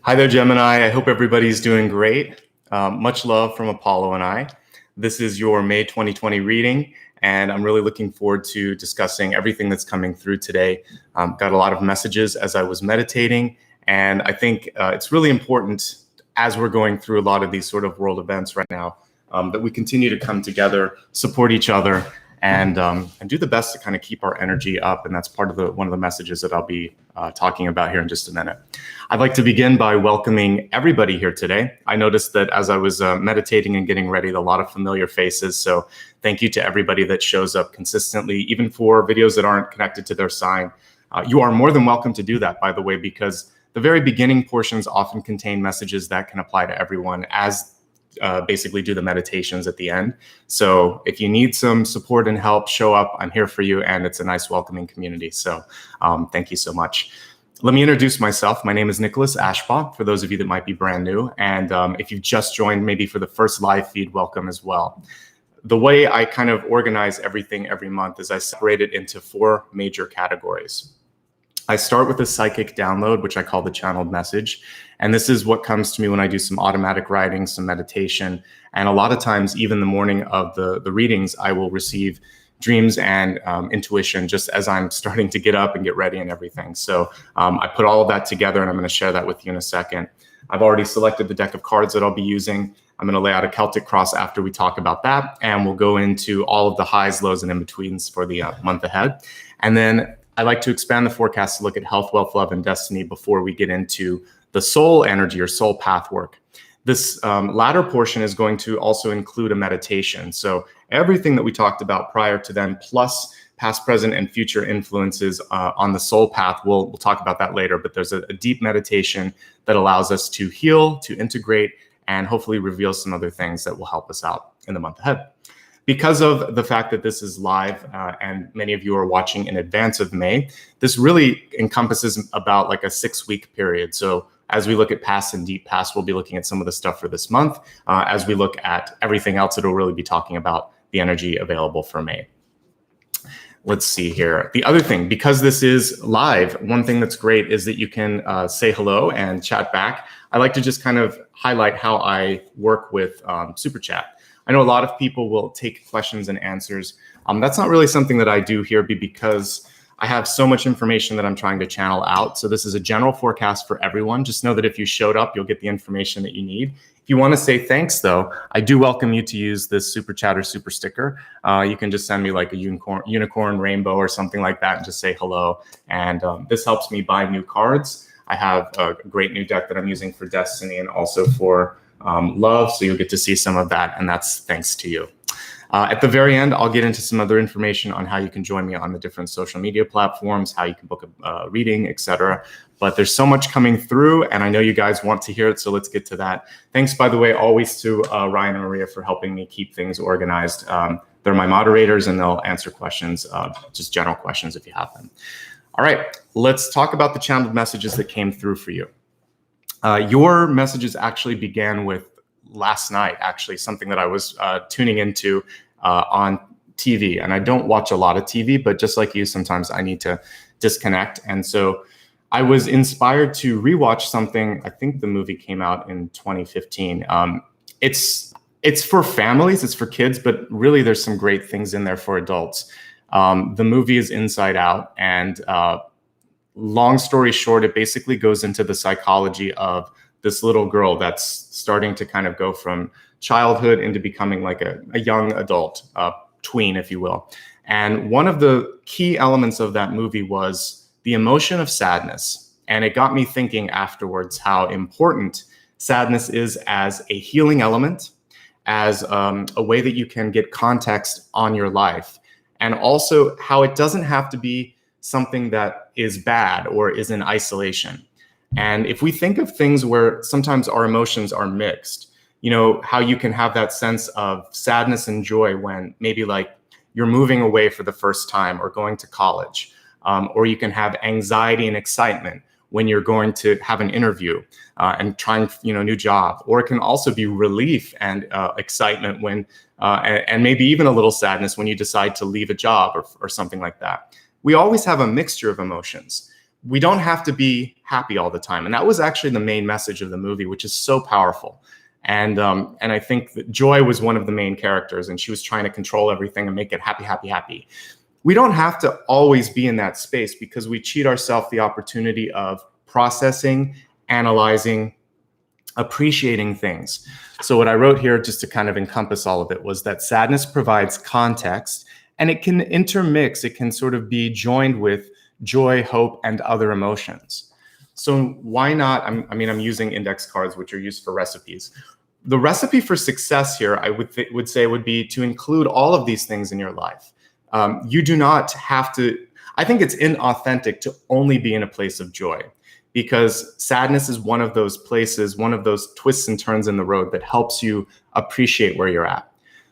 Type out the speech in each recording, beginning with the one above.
Hi there, Gemini. I hope everybody's doing great. Much love from Apollo and I. This is your May 2020 reading, and I'm really looking forward to discussing everything that's coming through today. Got a lot of messages as I was meditating, and I think it's really important as we're going through a lot of these sort of world events right now that we continue to come together, support each other, and do the best to kind of keep our energy up. And that's part of one of the messages that I'll be talking about here in just a minute. I'd like to begin by welcoming everybody here today. I noticed that as I was meditating and getting ready, a lot of familiar faces. So thank you to everybody that shows up consistently, even for videos that aren't connected to their sign. You are more than welcome to do that, by the way, because the very beginning portions often contain messages that can apply to everyone as basically do the meditations at the end. So if you need some support and help, show up. I'm here for you, and it's a nice welcoming community. So thank you so much. Let me introduce myself. My name is Nicholas Ashbaugh, for those of you that might be brand new. And if you've just joined maybe for the first live feed, welcome as well. The way I kind of organize everything every month is I separate it into 4 major categories. I start with a psychic download, which I call the channeled message. And this is what comes to me when I do some automatic writing, some meditation. And a lot of times, even the morning of the readings, I will receive dreams and intuition just as I'm starting to get up and get ready and everything. So I put all of that together, and I'm going to share that with you in a second. I've already selected the deck of cards that I'll be using. I'm going to lay out a Celtic cross after we talk about that. And we'll go into all of the highs, lows, and in-betweens for the month ahead. And then I like to expand the forecast to look at health, wealth, love, and destiny before we get into the soul energy or soul path work. This latter portion is going to also include a meditation. So everything that we talked about prior to then, plus past, present, and future influences on the soul path, we'll talk about that later. But there's a deep meditation that allows us to heal, to integrate, and hopefully reveal some other things that will help us out in the month ahead. Because of the fact that this is live and many of you are watching in advance of May, this really encompasses about like a 6-week period. So as we look at past and deep past, we'll be looking at some of the stuff for this month. As we look at everything else, it'll really be talking about the energy available for May. Let's see here. The other thing, because this is live, one thing that's great is that you can say hello and chat back. I like to just kind of highlight how I work with Super Chat. I know a lot of people will take questions and answers. That's not really something that I do here because I have so much information that I'm trying to channel out. So this is a general forecast for everyone. Just know that if you showed up, you'll get the information that you need. If you want to say thanks, though, I do welcome you to use this Super Chat or Super Sticker. You can just send me like a unicorn rainbow or something like that and just say hello. And this helps me buy new cards. I have a great new deck that I'm using for Destiny and also for love, so you'll get to see some of that, and that's thanks to you. At the very end, I'll get into some other information on how you can join me on the different social media platforms, how you can book a reading, etc. But there's so much coming through, and I know you guys want to hear it, so let's get to that. Thanks, by the way, always to Ryan and Maria for helping me keep things organized. They're my moderators, and they'll answer questions, just general questions if you have them. All right, let's talk about the channeled messages that came through for you. Your messages actually began with last night, actually, something that I was tuning into on TV. And I don't watch a lot of TV, but just like you, sometimes I need to disconnect. And so I was inspired to rewatch something. I think the movie came out in 2015. It's for families, it's for kids, but really there's some great things in there for adults. The movie is Inside Out, and long story short, it basically goes into the psychology of this little girl that's starting to kind of go from childhood into becoming like a young adult, tween, if you will. And one of the key elements of that movie was the emotion of sadness. And it got me thinking afterwards how important sadness is as a healing element, as a way that you can get context on your life, and also how it doesn't have to be something that is bad or is in isolation. And if we think of things where sometimes our emotions are mixed, you know, how you can have that sense of sadness and joy when maybe like you're moving away for the first time or going to college, or you can have anxiety and excitement when you're going to have an interview and trying, new job, or it can also be relief and excitement when, and maybe even a little sadness when you decide to leave a job or something like that. We always have a mixture of emotions, we don't have to be happy all the time. And that was actually the main message of the movie, which is so powerful. And I think that Joy was one of the main characters, and she was trying to control everything and make it happy, happy, happy. We don't have to always be in that space, because we cheat ourselves the opportunity of processing, analyzing, appreciating things. So what I wrote here, just to kind of encompass all of it, was that sadness provides context, and it can intermix, it can sort of be joined with joy, hope, and other emotions. So why not, I'm using index cards, which are used for recipes. The recipe for success here, I would say, would be to include all of these things in your life. You do not have to, I think it's inauthentic to only be in a place of joy, because sadness is one of those places, one of those twists and turns in the road that helps you appreciate where you're at.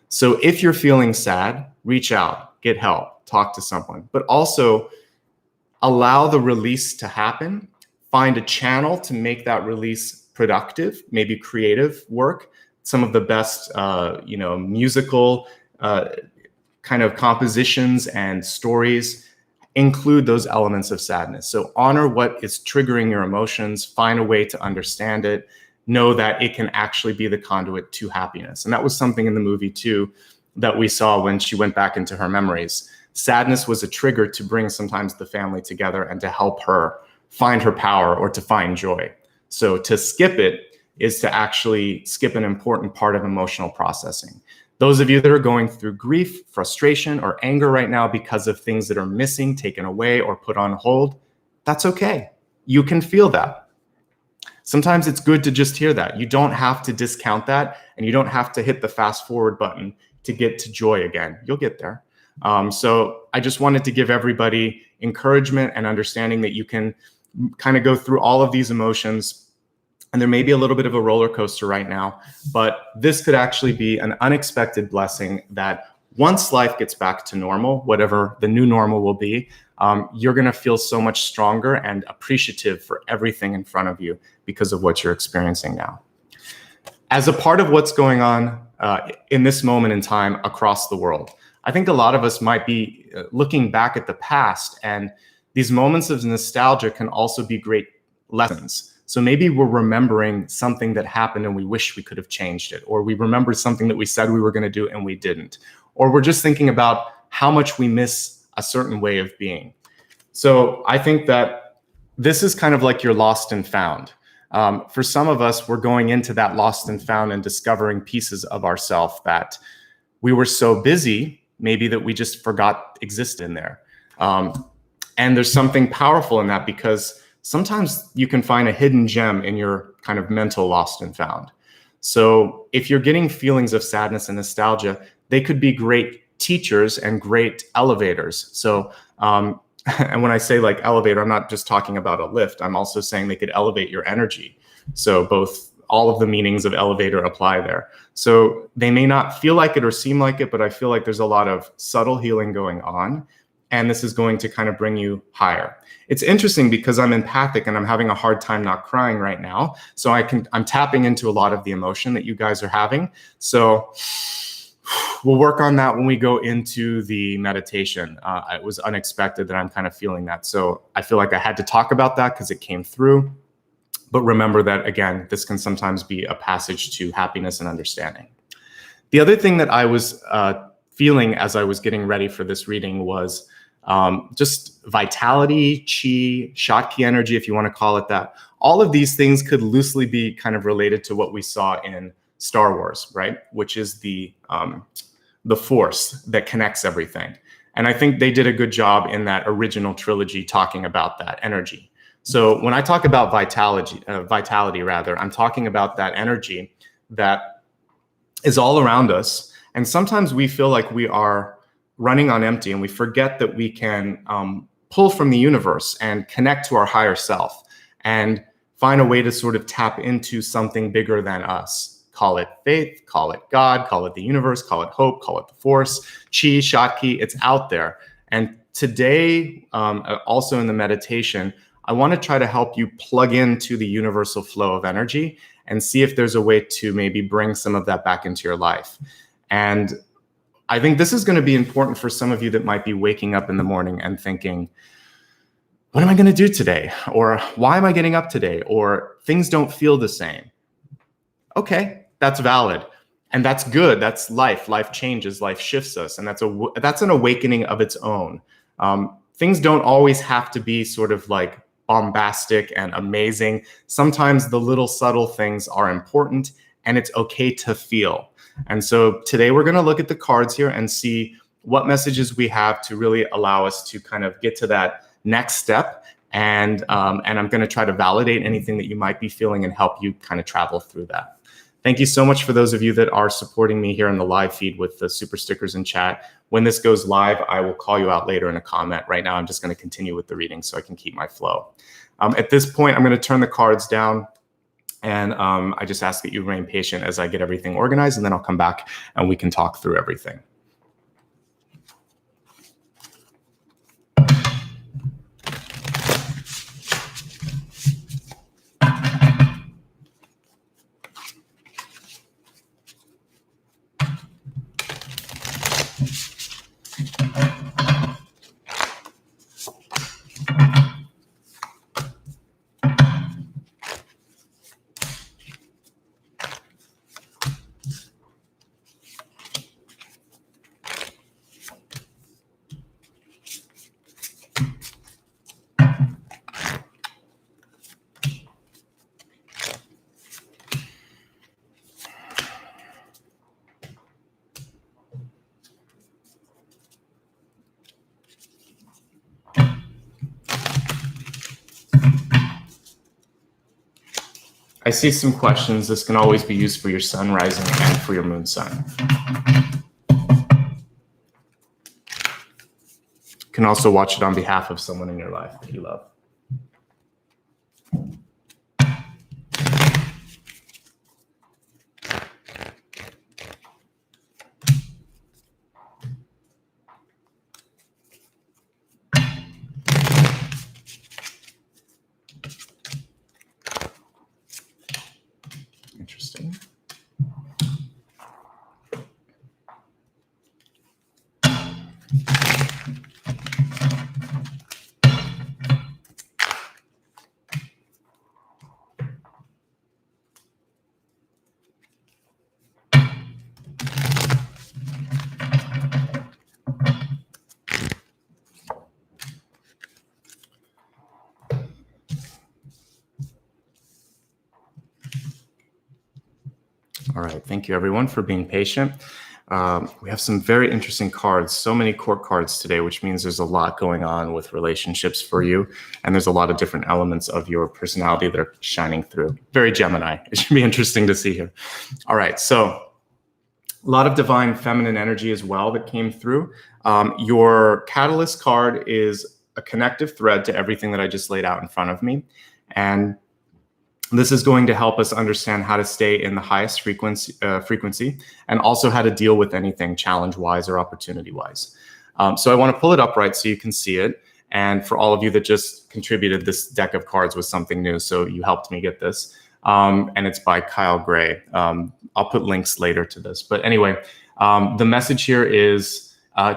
So if you're feeling sad, reach out, get help, talk to someone, but also allow the release to happen. Find a channel to make that release productive, maybe creative work. Some of the best, musical kind of compositions and stories include those elements of sadness. So honor what is triggering your emotions, find a way to understand it, know that it can actually be the conduit to happiness. And that was something in the movie too that we saw when she went back into her memories. Sadness was a trigger to bring sometimes the family together and to help her find her power or to find joy. So to skip it is to actually skip an important part of emotional processing. Those of you that are going through grief, frustration, or anger right now because of things that are missing, taken away, or put on hold, that's okay. You can feel that. Sometimes it's good to just hear that. You don't have to discount that, and you don't have to hit the fast forward button to get to joy again. You'll get there. So I just wanted to give everybody encouragement and understanding that you can kind of go through all of these emotions, and there may be a little bit of a roller coaster right now, but this could actually be an unexpected blessing that once life gets back to normal, whatever the new normal will be, you're going to feel so much stronger and appreciative for everything in front of you because of what you're experiencing now. As a part of what's going on in this moment in time across the world, I think a lot of us might be looking back at the past, and these moments of nostalgia can also be great lessons. So maybe we're remembering something that happened and we wish we could have changed it, or we remember something that we said we were going to do and we didn't, or we're just thinking about how much we miss a certain way of being. So I think that this is kind of like your lost and found. For some of us, we're going into that lost and found and discovering pieces of ourselves that we were so busy, maybe that we just forgot existed in there. And there's something powerful in that, because sometimes you can find a hidden gem in your kind of mental lost and found. So if you're getting feelings of sadness and nostalgia, they could be great teachers and great elevators. So, and when I say like elevator, I'm not just talking about a lift. I'm also saying they could elevate your energy. So both, all of the meanings of elevator apply there. So they may not feel like it or seem like it, but I feel like there's a lot of subtle healing going on. And this is going to kind of bring you higher. It's interesting because I'm empathic and I'm having a hard time not crying right now. So I'm tapping into a lot of the emotion that you guys are having. So we'll work on that when we go into the meditation. It was unexpected that I'm kind of feeling that. So I feel like I had to talk about that because it came through. But remember that, again, this can sometimes be a passage to happiness and understanding. The other thing that I was feeling as I was getting ready for this reading was just vitality, chi, Shakti energy, if you want to call it that. All of these things could loosely be kind of related to what we saw in Star Wars, right? Which is the force that connects everything. And I think they did a good job in that original trilogy talking about that energy. So when I talk about vitality, I'm talking about that energy that is all around us. And sometimes we feel like we are running on empty, and we forget that we can pull from the universe and connect to our higher self and find a way to sort of tap into something bigger than us. Call it faith, call it God, call it the universe, call it hope, call it the force, chi, Shakti, it's out there. And today, also in the meditation, I want to try to help you plug into the universal flow of energy and see if there's a way to maybe bring some of that back into your life. And I think this is going to be important for some of you that might be waking up in the morning and thinking, what am I going to do today? Or why am I getting up today? Or things don't feel the same. Okay, that's valid. And that's good. That's life. Life changes, life shifts us. And that's an awakening of its own. Things don't always have to be sort of like bombastic and amazing. Sometimes the little subtle things are important, and it's okay to feel. And so today we're going to look at the cards here and see what messages we have to really allow us to kind of get to that next step. And I'm going to try to validate anything that you might be feeling and help you kind of travel through that. Thank you so much for those of you that are supporting me here in the live feed with the super stickers in chat. When this goes live, I will call you out later in a comment. Right now, I'm just going to continue with the reading so I can keep my flow. At this point, I'm going to turn the cards down, and I just ask that you remain patient as I get everything organized, and then I'll come back and we can talk through everything. I see some questions. This can always be used for your sun rising and for your moon sign. You can also watch it on behalf of someone in your life that you love. Interesting. All right, thank you everyone for being patient. We have some very interesting cards, so many court cards today, which means there's a lot going on with relationships for you. And there's a lot of different elements of your personality that are shining through. Very Gemini. It should be interesting to see here. All right, so a lot of divine feminine energy as well that came through. Your catalyst card is a connective thread to everything that I just laid out in front of me. And this is going to help us understand how to stay in the highest frequency and also how to deal with anything challenge-wise or opportunity-wise. So I want to pull it upright so you can see it. And for all of you that just contributed, this deck of cards was something new, so you helped me get this. And it's by Kyle Gray. I'll put links later to this. But anyway, the message here is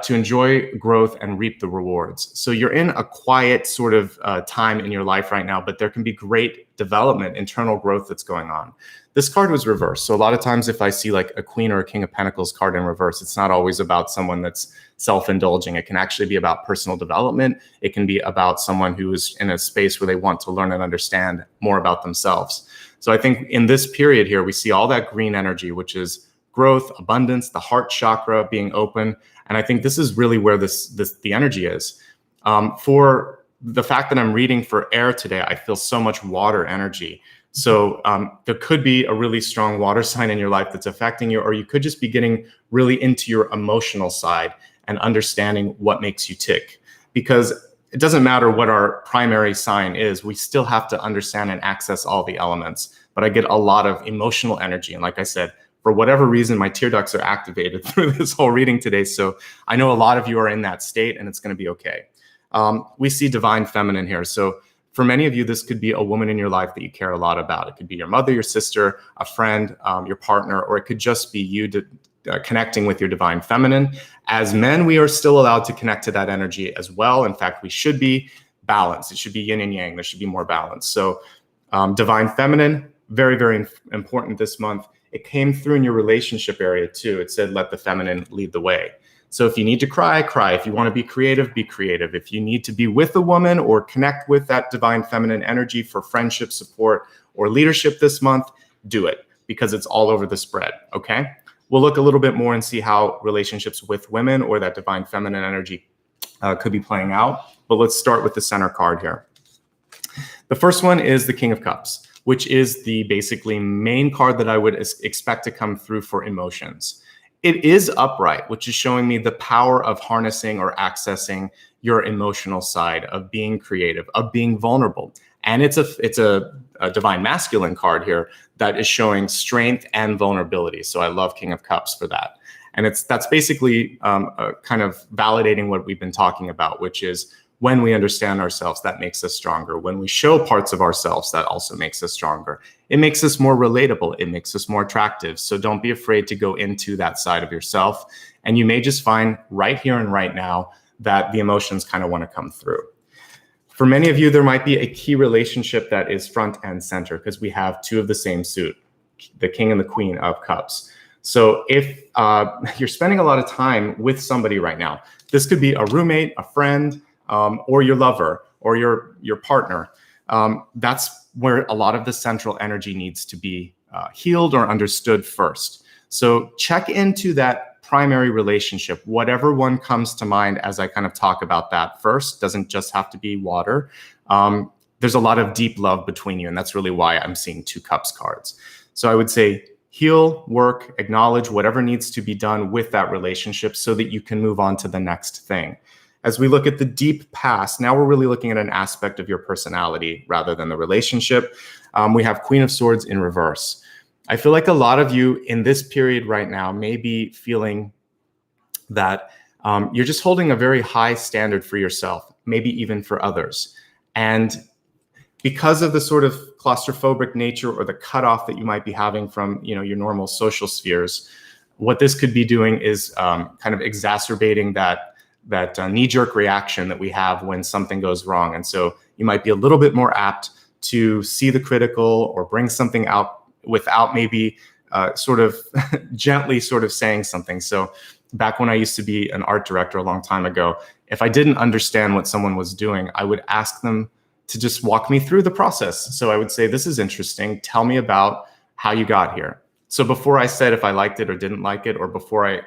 to enjoy growth and reap the rewards. So you're in a quiet sort of time in your life right now, but there can be great development, internal growth that's going on. This card was reversed. So a lot of times if I see like a Queen or a King of Pentacles card in reverse, it's not always about someone that's self-indulging. It can actually be about personal development. It can be about someone who is in a space where they want to learn and understand more about themselves. So I think in this period here, we see all that green energy, which is growth, abundance, the heart chakra being open. And I think this is really where the energy is. For the fact that I'm reading for air today, I feel so much water energy. So there could be a really strong water sign in your life that's affecting you, or you could just be getting really into your emotional side and understanding what makes you tick. Because it doesn't matter what our primary sign is, we still have to understand and access all the elements. But I get a lot of emotional energy. And like I said, for whatever reason, my tear ducts are activated through this whole reading today. So I know a lot of you are in that state, and it's going to be okay. We see divine feminine here. So for many of you, this could be a woman in your life that you care a lot about. It could be your mother, your sister, a friend, your partner, or it could just be you connecting with your divine feminine. As men, we are still allowed to connect to that energy as well. In fact, we should be balance. It should be yin and yang. There should be more balance. So divine feminine, very, very important this month. It came through in your relationship area too. It said, let the feminine lead the way. So if you need to cry, cry. If you want to be creative, be creative. If you need to be with a woman or connect with that divine feminine energy for friendship, support, or leadership this month, do it, because it's all over the spread, okay? We'll look a little bit more and see how relationships with women or that divine feminine energy could be playing out. But let's start with the center card here. The first one is the King of Cups, which is the basically main card that I would expect to come through for emotions. It is upright, which is showing me the power of harnessing or accessing your emotional side, of being creative, of being vulnerable. And it's a divine masculine card here that is showing strength and vulnerability. So I love King of Cups for that. And that's basically kind of validating what we've been talking about, which is when we understand ourselves, that makes us stronger. When we show parts of ourselves, that also makes us stronger. It makes us more relatable. It makes us more attractive. So don't be afraid to go into that side of yourself. And you may just find right here and right now that the emotions kind of want to come through. For many of you, there might be a key relationship that is front and center because we have two of the same suit, the King and the Queen of Cups. So if you're spending a lot of time with somebody right now, this could be a roommate, a friend, or your lover, or your partner. That's where a lot of the central energy needs to be healed or understood first. So check into that primary relationship, whatever one comes to mind as I kind of talk about that first. Doesn't just have to be water. There's a lot of deep love between you, and that's really why I'm seeing 2 cups cards. So I would say heal, work, acknowledge whatever needs to be done with that relationship so that you can move on to the next thing. As we look at the deep past, now we're really looking at an aspect of your personality rather than the relationship. We have Queen of Swords in reverse. I feel like a lot of you in this period right now may be feeling that you're just holding a very high standard for yourself, maybe even for others. And because of the sort of claustrophobic nature or the cutoff that you might be having from your normal social spheres, what this could be doing is kind of exacerbating that knee-jerk reaction that we have when something goes wrong. And so you might be a little bit more apt to see the critical or bring something out without maybe sort of gently sort of saying something. So back when I used to be an art director a long time ago, if I didn't understand what someone was doing, I would ask them to just walk me through the process. So I would say, this is interesting. Tell me about how you got here. So before I said if I liked it or didn't like it, or before I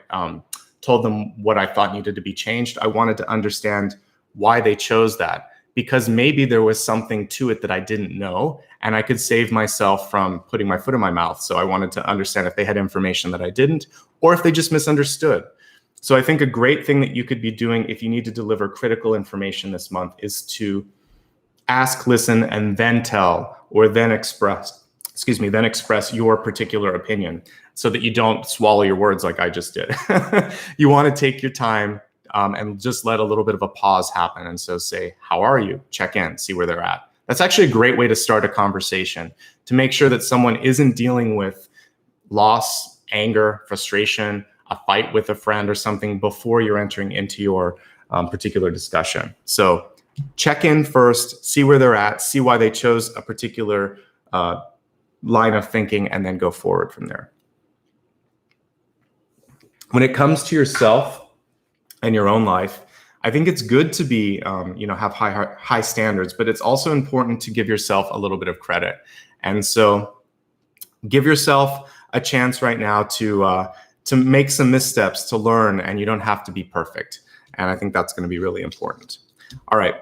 told them what I thought needed to be changed, I wanted to understand why they chose that, because maybe there was something to it that I didn't know, and I could save myself from putting my foot in my mouth. So I wanted to understand if they had information that I didn't, or if they just misunderstood. So I think a great thing that you could be doing if you need to deliver critical information this month is to ask, listen, and then tell, or then express your particular opinion, so that you don't swallow your words like I just did. You want to take your time and just let a little bit of a pause happen. And so say, how are you? Check in, see where they're at. That's actually a great way to start a conversation, to make sure that someone isn't dealing with loss, anger, frustration, a fight with a friend or something before you're entering into your particular discussion. So check in first, see where they're at, see why they chose a particular line of thinking, and then go forward from there. When it comes to yourself and your own life, I think it's good to be, have high standards, but it's also important to give yourself a little bit of credit. And so give yourself a chance right now to make some missteps, to learn, and you don't have to be perfect. And I think that's going to be really important. All right.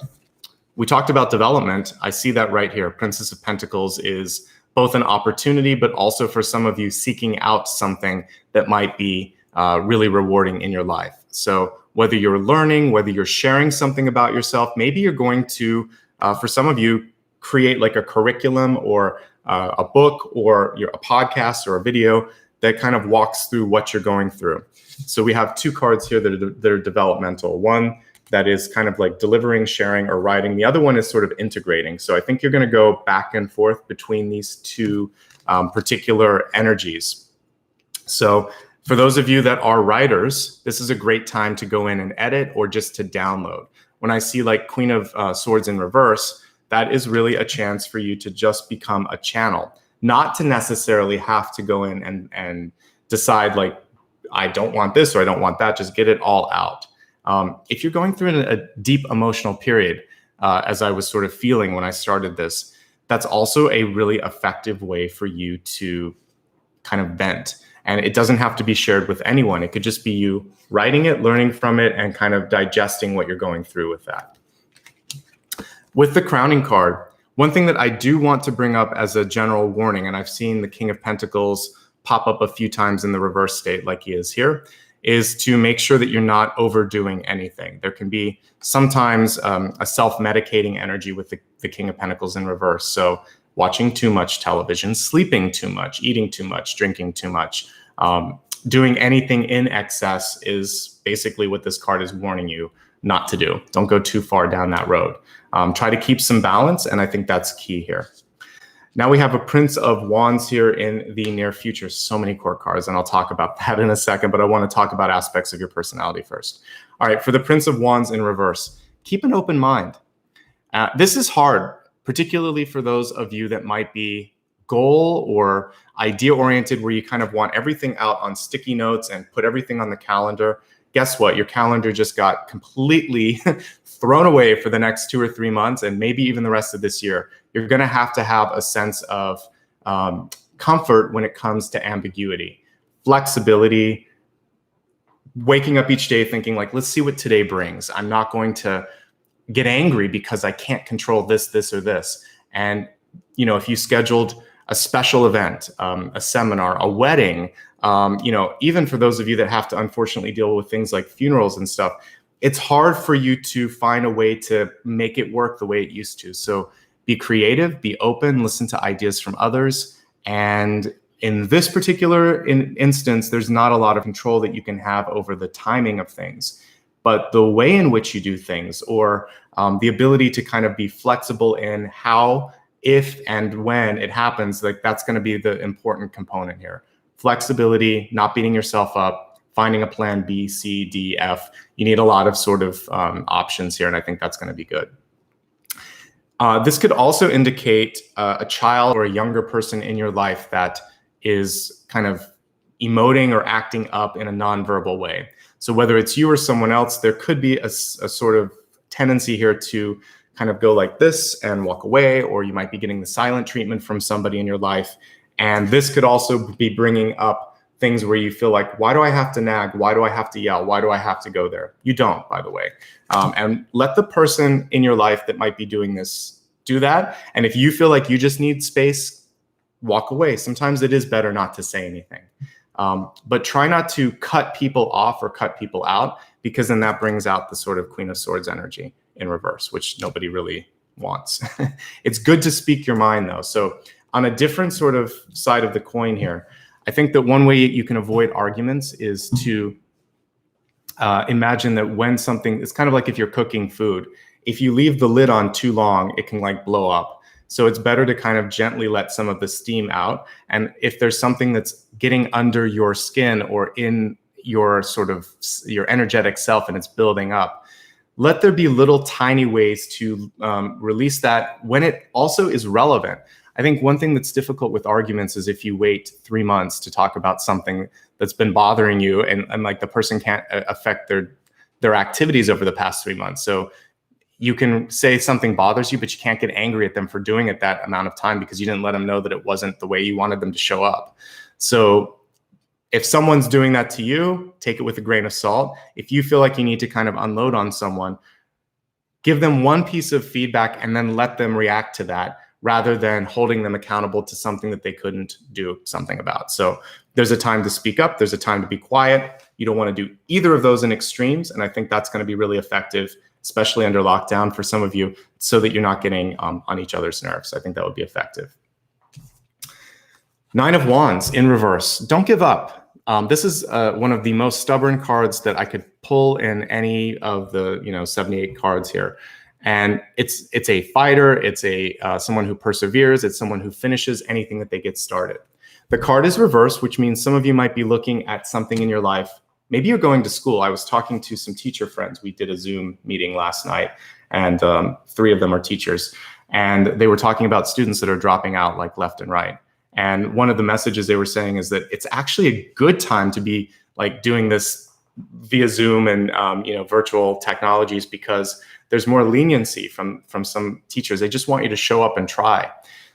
We talked about development. I see that right here. Princess of Pentacles is both an opportunity, but also for some of you seeking out something that might be really rewarding in your life. So whether you're learning, whether you're sharing something about yourself, maybe you're going to, for some of you, create like a curriculum or a book or a podcast or a video that kind of walks through what you're going through. So we have 2 cards here that are developmental. One that is kind of like delivering, sharing, or writing. The other one is sort of integrating. So I think you're going to go back and forth between these 2 particular energies. So for those of you that are writers, this is a great time to go in and edit or just to download. when I see like Queen of Swords in reverse, that is really a chance for you to just become a channel, not to necessarily have to go in and decide like, I don't want this or I don't want that, just get it all out. If you're going through a deep emotional period, as I was sort of feeling when I started this, that's also a really effective way for you to kind of vent. And it doesn't have to be shared with anyone. It could just be you writing it, learning from it, and kind of digesting what you're going through with that. With the crowning card, one thing that I do want to bring up as a general warning, and I've seen the King of Pentacles pop up a few times in the reverse state like he is here, is to make sure that you're not overdoing anything. There can be sometimes a self-medicating energy with the King of Pentacles in reverse. So watching too much television, sleeping too much, eating too much, drinking too much, doing anything in excess is basically what this card is warning you not to do. Don't go too far down that road. Try to keep some balance, and I think that's key here. Now we have a Prince of Wands here in the near future. So many court cards, and I'll talk about that in a second, but I want to talk about aspects of your personality first. All right, for the Prince of Wands in reverse, keep an open mind. This is hard, particularly for those of you that might be goal or idea-oriented, where you kind of want everything out on sticky notes and put everything on the calendar. Guess what? Your calendar just got completely thrown away for the next 2 or 3 months, and maybe even the rest of this year. You're going to have a sense of comfort when it comes to ambiguity, flexibility, waking up each day thinking like, let's see what today brings. I'm not going to get angry because I can't control this, or this. And, you know, if you scheduled a special event, a seminar, a wedding, you know, even for those of you that have to unfortunately deal with things like funerals and stuff, it's hard for you to find a way to make it work the way it used to. So be creative, be open, listen to ideas from others. And in this particular instance, there's not a lot of control that you can have over the timing of things. But the way in which you do things, or the ability to kind of be flexible in how, if, and when it happens, like that's going to be the important component here. Flexibility, not beating yourself up, finding a plan B, C, D, F. You need a lot of sort of options here, and I think that's going to be good. This could also indicate a child or a younger person in your life that is kind of emoting or acting up in a nonverbal way. So whether it's you or someone else, there could be a sort of tendency here to kind of go like this and walk away, or you might be getting the silent treatment from somebody in your life. And this could also be bringing up things where you feel like, why do I have to nag? Why do I have to yell? Why do I have to go there? You don't, by the way. And let the person in your life that might be doing this do that. And if you feel like you just need space, walk away. Sometimes it is better not to say anything. But try not to cut people off or cut people out, because then that brings out the sort of Queen of Swords energy in reverse, which nobody really wants. It's good to speak your mind, though. So on a different sort of side of the coin here, I think that one way you can avoid arguments is to imagine that when something, it's kind of like if you're cooking food, if you leave the lid on too long, it can like blow up. So it's better to kind of gently let some of the steam out. And if there's something that's getting under your skin or in your sort of your energetic self and it's building up, let there be little tiny ways to release that when it also is relevant. I think one thing that's difficult with arguments is if you wait 3 months to talk about something that's been bothering you, and like the person can't affect their activities over the past 3 months. So you can say something bothers you, but you can't get angry at them for doing it that amount of time because you didn't let them know that it wasn't the way you wanted them to show up. So if someone's doing that to you, take it with a grain of salt. If you feel like you need to kind of unload on someone, give them one piece of feedback and then let them react to that, rather than holding them accountable to something that they couldn't do something about. So there's a time to speak up. There's a time to be quiet. You don't want to do either of those in extremes. And I think that's going to be really effective, especially under lockdown for some of you, so that you're not getting on each other's nerves. I think that would be effective. 9 of Wands in reverse. Don't give up. This is one of the most stubborn cards that I could pull in any of the 78 cards here. And it's a fighter. It's someone who perseveres. It's someone who finishes anything that they get started. The card is reversed, which means some of you might be looking at something in your life, maybe you're going to school. I was talking to some teacher friends. We did a Zoom meeting last night, and 3 of them are teachers. And they were talking about students that are dropping out like left and right. And one of the messages they were saying is that it's actually a good time to be like doing this via Zoom and virtual technologies, because there's more leniency from some teachers. They just want you to show up and try.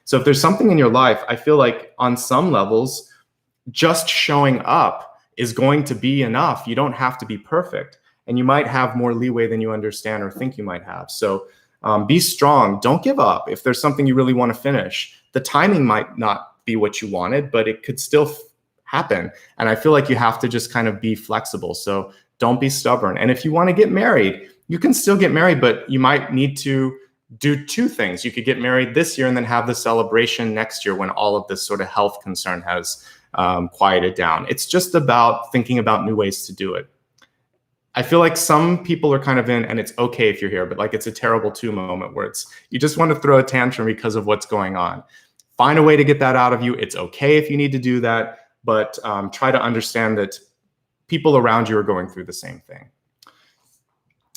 So if there's something in your life, I feel like on some levels, just showing up is going to be enough. You don't have to be perfect, and you might have more leeway than you understand or think you might have. So be strong. Don't give up. If there's something you really want to finish, the timing might not be what you wanted, but it could still happen. And I feel like you have to just kind of be flexible. So don't be stubborn. And if you want to get married, you can still get married, but you might need to do 2 things. You could get married this year and then have the celebration next year when all of this sort of health concern has quieted down. It's just about thinking about new ways to do it. I feel like some people are kind of in, and it's okay if you're here, but like it's a terrible 2 moment where you just want to throw a tantrum because of what's going on. Find a way to get that out of you. It's okay if you need to do that, but try to understand that people around you are going through the same thing.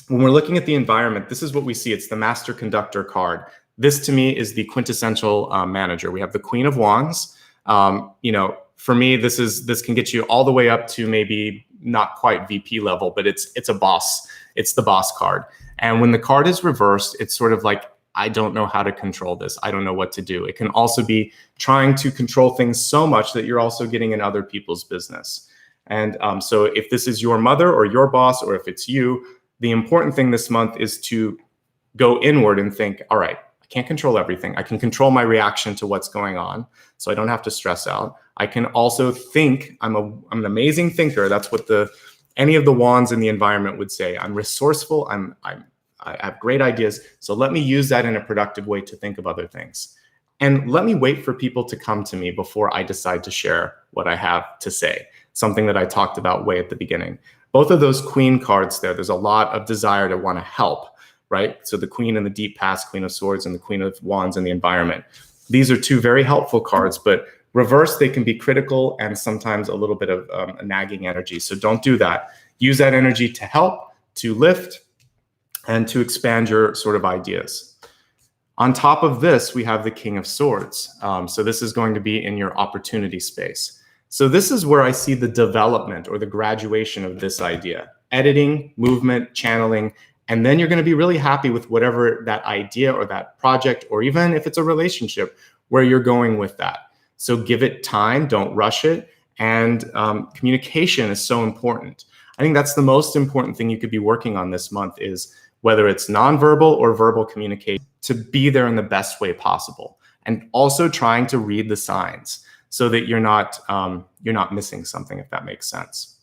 When we're looking at the environment, this is what we see. It's the Master Conductor card. This to me is the quintessential manager. We have the Queen of Wands. For me, this can get you all the way up to maybe not quite VP level, but it's a boss. It's the boss card. And when the card is reversed, it's sort of like, I don't know how to control this. I don't know what to do. It can also be trying to control things so much that you're also getting in other people's business. And so if this is your mother or your boss, or if it's you, the important thing this month is to go inward and think, all right, I can't control everything. I can control my reaction to what's going on, so I don't have to stress out. I can also think. I'm an amazing thinker. That's what any of the wands in the environment would say. I'm resourceful. I have great ideas. So let me use that in a productive way to think of other things. And let me wait for people to come to me before I decide to share what I have to say. Something that I talked about way at the beginning. Both of those Queen cards there's a lot of desire to want to help, right? So the Queen in the deep past, Queen of Swords, and the Queen of Wands in the environment. These are 2 very helpful cards, but reverse, they can be critical and sometimes a little bit of a nagging energy. So don't do that. Use that energy to help, to lift, and to expand your sort of ideas. On top of this, we have the King of Swords. So this is going to be in your opportunity space. So this is where I see the development or the graduation of this idea. Editing, movement, channeling, and then you're going to be really happy with whatever that idea or that project, or even if it's a relationship, where you're going with that. So give it time, don't rush it. And communication is so important. I think that's the most important thing you could be working on this month, is whether it's nonverbal or verbal communication, to be there in the best way possible. And also trying to read the signs so that you're not missing something, if that makes sense.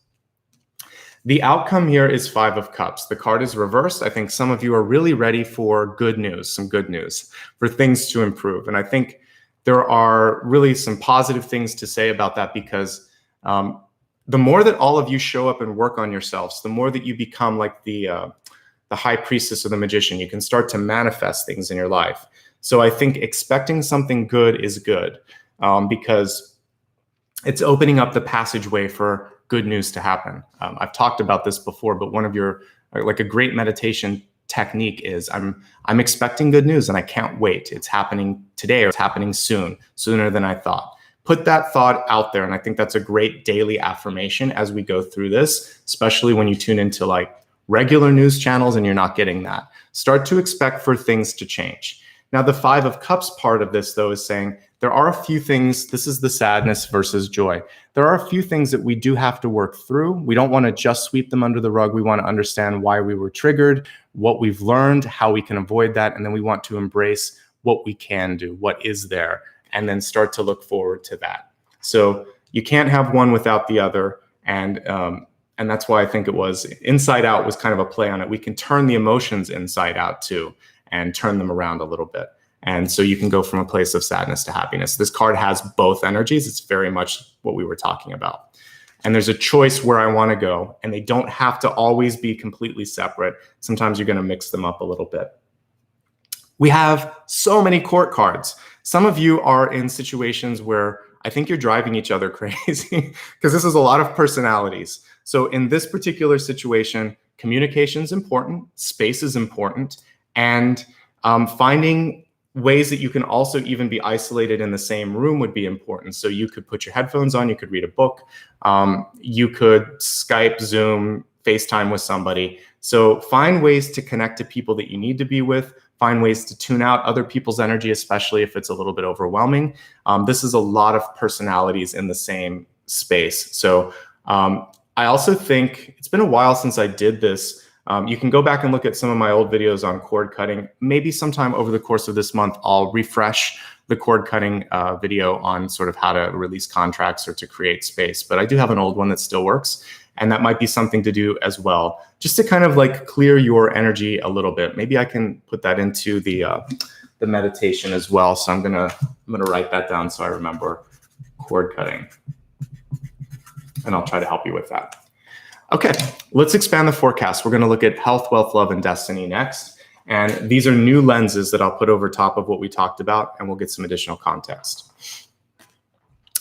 The outcome here is 5 of Cups. The card is reversed. I think some of you are really ready for good news, some good news, for things to improve. And I think there are really some positive things to say about that, because the more that all of you show up and work on yourselves, the more that you become like the high priestess or the magician. You can start to manifest things in your life. So I think expecting something good is good, because it's opening up the passageway for good news to happen. I've talked about this before, but one of a great meditation technique is I'm expecting good news and I can't wait. It's happening today, or it's happening soon, sooner than I thought. Put that thought out there. And I think that's a great daily affirmation as we go through this, especially when you tune into like regular news channels and you're not getting that. Start to expect for things to change. Now, the 5 of Cups part of this, though, is saying there are a few things. This is the sadness versus joy. There are a few things that we do have to work through. We don't want to just sweep them under the rug. We want to understand why we were triggered, what we've learned, how we can avoid that. And then we want to embrace what we can do, what is there, and then start to look forward to that. So you can't have one without the other. And that's why I think it was Inside Out was kind of a play on it. We can turn the emotions inside out too, and turn them around a little bit. And so you can go from a place of sadness to happiness. This card has both energies. It's very much what we were talking about. And there's a choice where I want to go, and they don't have to always be completely separate. Sometimes you're going to mix them up a little bit. We have so many court cards. Some of you are in situations where I think you're driving each other crazy, because this is a lot of personalities. So in this particular situation, communication is important, space is important, and finding ways that you can also even be isolated in the same room would be important. So you could put your headphones on, you could read a book, you could Skype, Zoom, FaceTime with somebody. So find ways to connect to people that you need to be with, find ways to tune out other people's energy, especially if it's a little bit overwhelming. This is a lot of personalities in the same space. So I also think it's been a while since I did this. You can go back and look at some of my old videos on cord cutting. Maybe sometime over the course of this month, I'll refresh the cord cutting video on sort of how to release contracts or to create space. But I do have an old one that still works. And that might be something to do as well, just to kind of like clear your energy a little bit. Maybe I can put that into the meditation as well. So I'm gonna write that down so I remember cord cutting. And I'll try to help you with that. Okay, let's expand the forecast. We're gonna look at health, wealth, love, and destiny next. And these are new lenses that I'll put over top of what we talked about, and we'll get some additional context.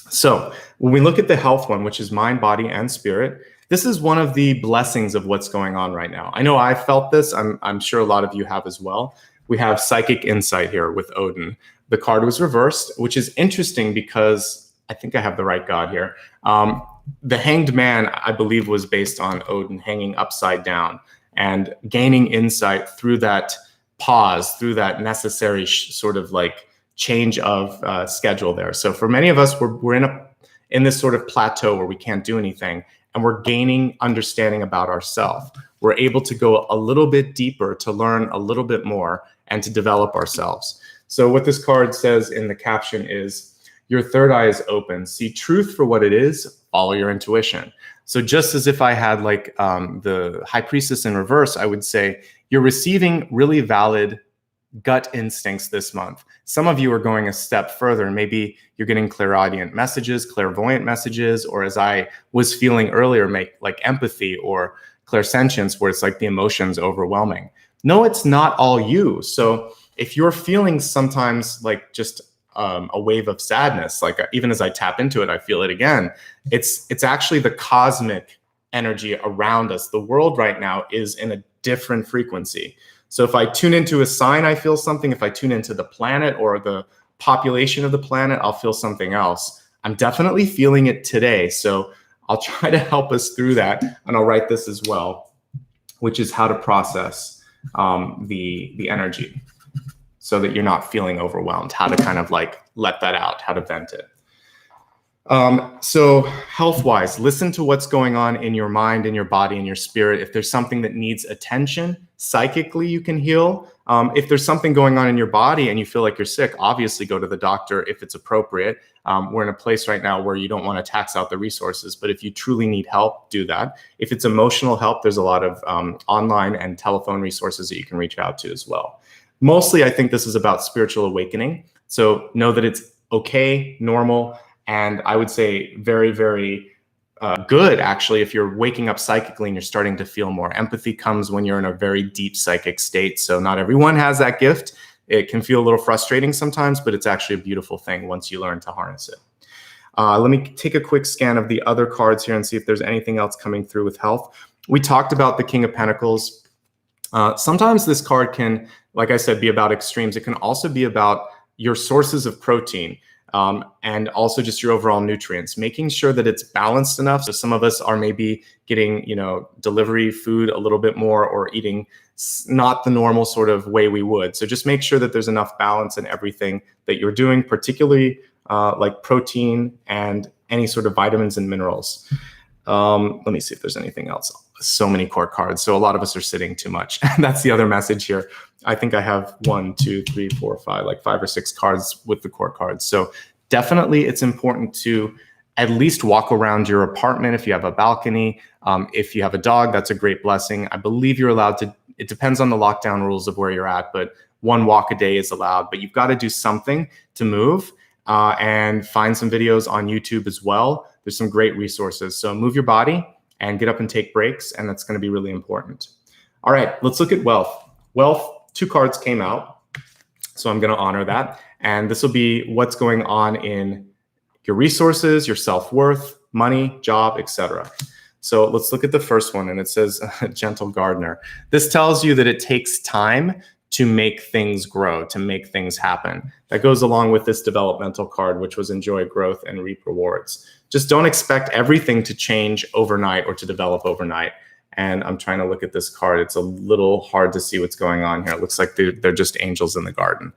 So when we look at the health one, which is mind, body, and spirit, this is one of the blessings of what's going on right now. I know I felt this. I'm sure a lot of you have as well. We have psychic insight here with Odin. The card was reversed, which is interesting because I think I have the right god here. The Hanged Man, I believe, was based on Odin hanging upside down and gaining insight through that pause, through that necessary sort of like change of schedule there. So for many of us, we're in this sort of plateau where we can't do anything, and we're gaining understanding about ourselves. We're able to go a little bit deeper to learn a little bit more and to develop ourselves. So what this card says in the caption is, your third eye is open. See truth for what it is, follow your intuition. So just as if I had like the High Priestess in reverse, I would say you're receiving really valid gut instincts this month. Some of you are going a step further. Maybe you're getting clairaudient messages, clairvoyant messages, or as I was feeling earlier, make like empathy or clairsentience, where it's like the emotions overwhelming. No, it's not all you. So if you're feeling sometimes like just a wave of sadness, like even as I tap into it, I feel it again. It's actually the cosmic energy around us. The world right now is in a different frequency. So if I tune into a sign, I feel something. If I tune into the planet or the population of the planet, I'll feel something else. I'm definitely feeling it today. So I'll try to help us through that. And I'll write this as well, which is how to process the energy so that you're not feeling overwhelmed, how to kind of like let that out, how to vent it. So health-wise, listen to what's going on in your mind, in your body, in your spirit. If there's something that needs attention, psychically you can heal. If there's something going on in your body and you feel like you're sick, obviously go to the doctor if it's appropriate. We're in a place right now where you don't want to tax out the resources, but if you truly need help, do that. If it's emotional help, there's a lot of online and telephone resources that you can reach out to as well. Mostly, I think this is about spiritual awakening. So know that it's okay, normal, and I would say very, very good, actually, if you're waking up psychically and you're starting to feel more. Empathy comes when you're in a very deep psychic state. So not everyone has that gift. It can feel a little frustrating sometimes, but it's actually a beautiful thing once you learn to harness it. Let me take a quick scan of the other cards here and see if there's anything else coming through with health. We talked about the King of Pentacles. Sometimes this card can, like I said, be about extremes. It can also be about your sources of protein. And also just your overall nutrients, making sure that it's balanced enough. So some of us are maybe getting, delivery food a little bit more or eating not the normal sort of way we would. So just make sure that there's enough balance in everything that you're doing, particularly like protein and any sort of vitamins and minerals. Let me see if there's anything else. So many core cards. So a lot of us are sitting too much. That's the other message here. I think I have 1, 2, 3, 4, 5, like 5 or 6 cards with the core cards. So definitely it's important to at least walk around your apartment if you have a balcony. If you have a dog, that's a great blessing. I believe you're allowed to, it depends on the lockdown rules of where you're at, but 1 walk a day is allowed. But you've got to do something to move and find some videos on YouTube as well. There's some great resources. So move your body and get up and take breaks, and that's going to be really important. All right, let's look at wealth. Wealth, 2 cards came out, so I'm going to honor that. And this will be what's going on in your resources, your self-worth, money, job, etc. So let's look at the first one, and it says gentle gardener. This tells you that it takes time to make things grow, to make things happen. That goes along with this developmental card, which was enjoy growth and reap rewards. Just don't expect everything to change overnight or to develop overnight. And I'm trying to look at this card. It's a little hard to see what's going on here. It looks like they're just angels in the garden.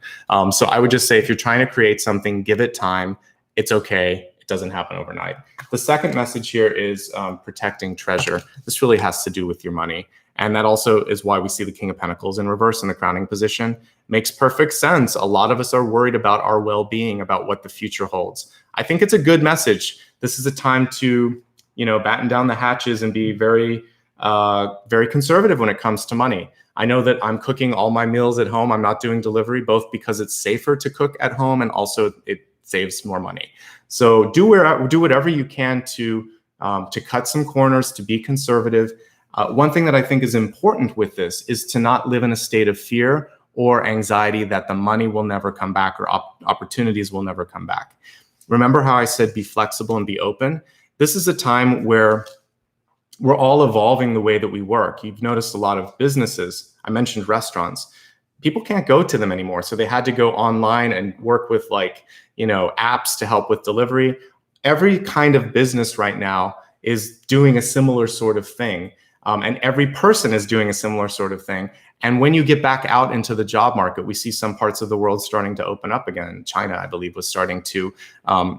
So I would just say, if you're trying to create something, give it time. It's okay. It doesn't happen overnight. The second message here is protecting treasure. This really has to do with your money. And that also is why we see the King of Pentacles in reverse in the crowning position. Makes perfect sense. A lot of us are worried about our well-being, about what the future holds. I think it's a good message. This is a time to, batten down the hatches and be very conservative when it comes to money. I know that I'm cooking all my meals at home. I'm not doing delivery, both because it's safer to cook at home and also it saves more money. So do whatever you can to cut some corners, to be conservative. One thing that I think is important with this is to not live in a state of fear or anxiety that the money will never come back or opportunities will never come back. Remember how I said be flexible and be open? This is a time where we're all evolving the way that we work. You've noticed a lot of businesses, I mentioned restaurants, people can't go to them anymore. So they had to go online and work with apps to help with delivery. Every kind of business right now is doing a similar sort of thing. And every person is doing a similar sort of thing. And when you get back out into the job market, we see some parts of the world starting to open up again. China, I believe, was starting to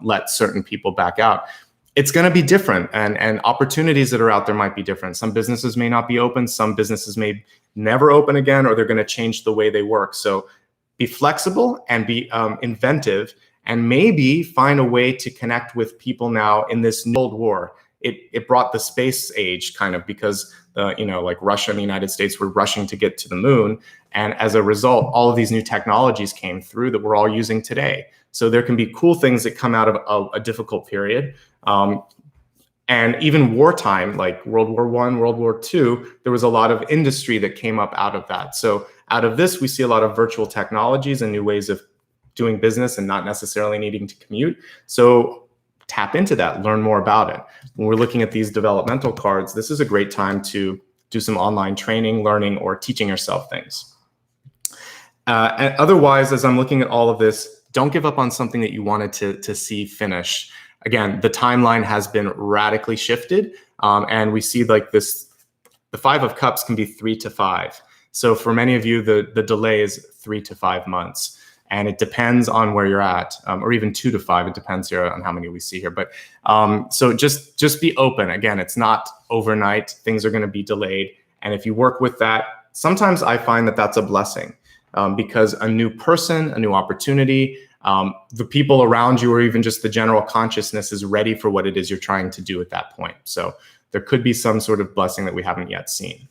let certain people back out. It's going to be different, and opportunities that are out there might be different. Some businesses may not be open. Some businesses may never open again, or they're going to change the way they work. So be flexible and be inventive, and maybe find a way to connect with people now in this new Cold War. It brought the space age kind of, because like Russia and the United States were rushing to get to the moon. And as a result, all of these new technologies came through that we're all using today. So there can be cool things that come out of a difficult period. And even wartime, like World War I, World War II, there was a lot of industry that came up out of that. So out of this, we see a lot of virtual technologies and new ways of doing business and not necessarily needing to commute. So tap into that, learn more about it. When we're looking at these developmental cards, this is a great time to do some online training, learning, or teaching yourself things. And otherwise, as I'm looking at all of this, don't give up on something that you wanted to see finish. Again, the timeline has been radically shifted, and we see like this, the Five of Cups can be 3 to 5. So for many of you, the delay is 3 to 5 months. And it depends on where you're at, or even 2 to 5. It depends here on how many we see here. But so just be open. Again, it's not overnight. Things are going to be delayed. And if you work with that, sometimes I find that that's a blessing, because a new person, a new opportunity, the people around you, or even just the general consciousness is ready for what it is you're trying to do at that point. So there could be some sort of blessing that we haven't yet seen.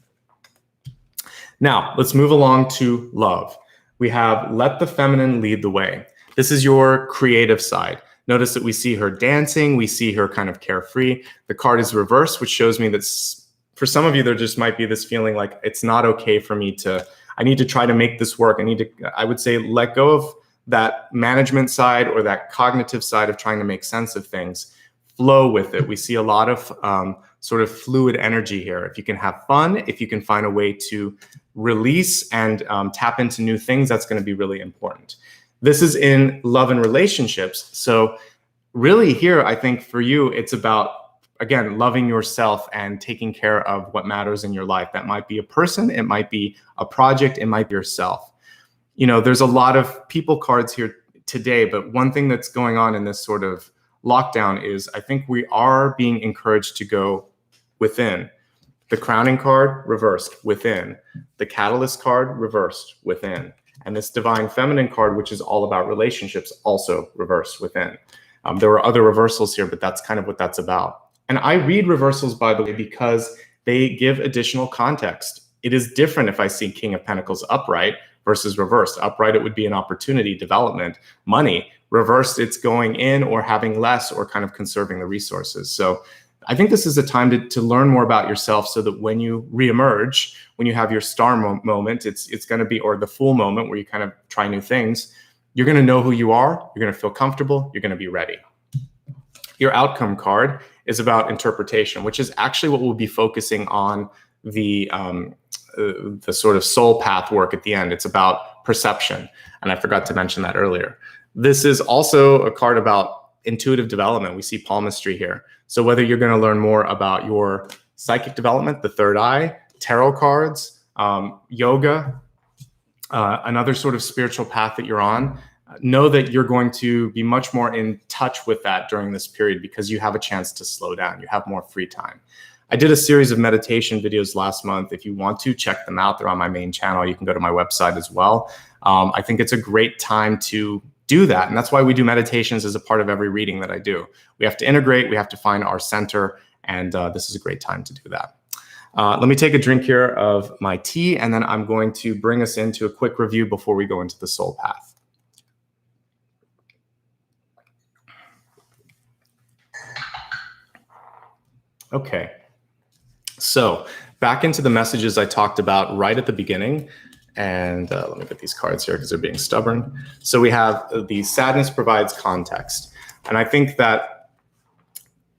Now, let's move along to love. We have let the feminine lead the way. This is your creative side. Notice that we see her dancing. We see her kind of carefree. The card is reversed, which shows me that for some of you, there just might be this feeling like it's not okay for me I need to try to make this work. I would say, let go of that management side or that cognitive side of trying to make sense of things. Flow with it. We see a lot of sort of fluid energy here. If you can have fun, if you can find a way to release and tap into new things, that's going to be really important. This is in love and relationships. So really here, I think for you, it's about, again, loving yourself and taking care of what matters in your life. That might be a person, it might be a project, it might be yourself. There's a lot of people cards here today, but one thing that's going on in this sort of lockdown is I think we are being encouraged to go within. The crowning card reversed, within. The catalyst card reversed, within. And this divine feminine card, which is all about relationships, also reversed, within. There were other reversals here, but that's kind of what that's about. And I read reversals, by the way, because they give additional context. It is different if I see King of Pentacles upright versus reversed. Upright, it would be an opportunity, development, money. Reversed, it's going in or having less or kind of conserving the resources. So I think this is a time to learn more about yourself, so that when you reemerge, when you have your star moment, it's going to be, or the full moment where you kind of try new things, you're going to know who you are, you're going to feel comfortable, you're going to be ready. Your outcome card is about interpretation, which is actually what we'll be focusing on the sort of soul path work at the end. It's about perception. And I forgot to mention that earlier. This is also a card about intuitive development. We see palmistry here. So whether you're going to learn more about your psychic development, the third eye, tarot cards, yoga, another sort of spiritual path that you're on, know that you're going to be much more in touch with that during this period because you have a chance to slow down. You have more free time. I did a series of meditation videos last month. If you want to check them out, they're on my main channel. You can go to my website as well. I think it's a great time to do that. And that's why we do meditations as a part of every reading that I do. We have to integrate, we have to find our center, and this is a great time to do that. Let me take a drink here of my tea, and then I'm going to bring us into a quick review before we go into the soul path. Okay, so back into the messages I talked about right at the beginning. And let me get these cards here because they're being stubborn. So we have the sadness provides context. And I think that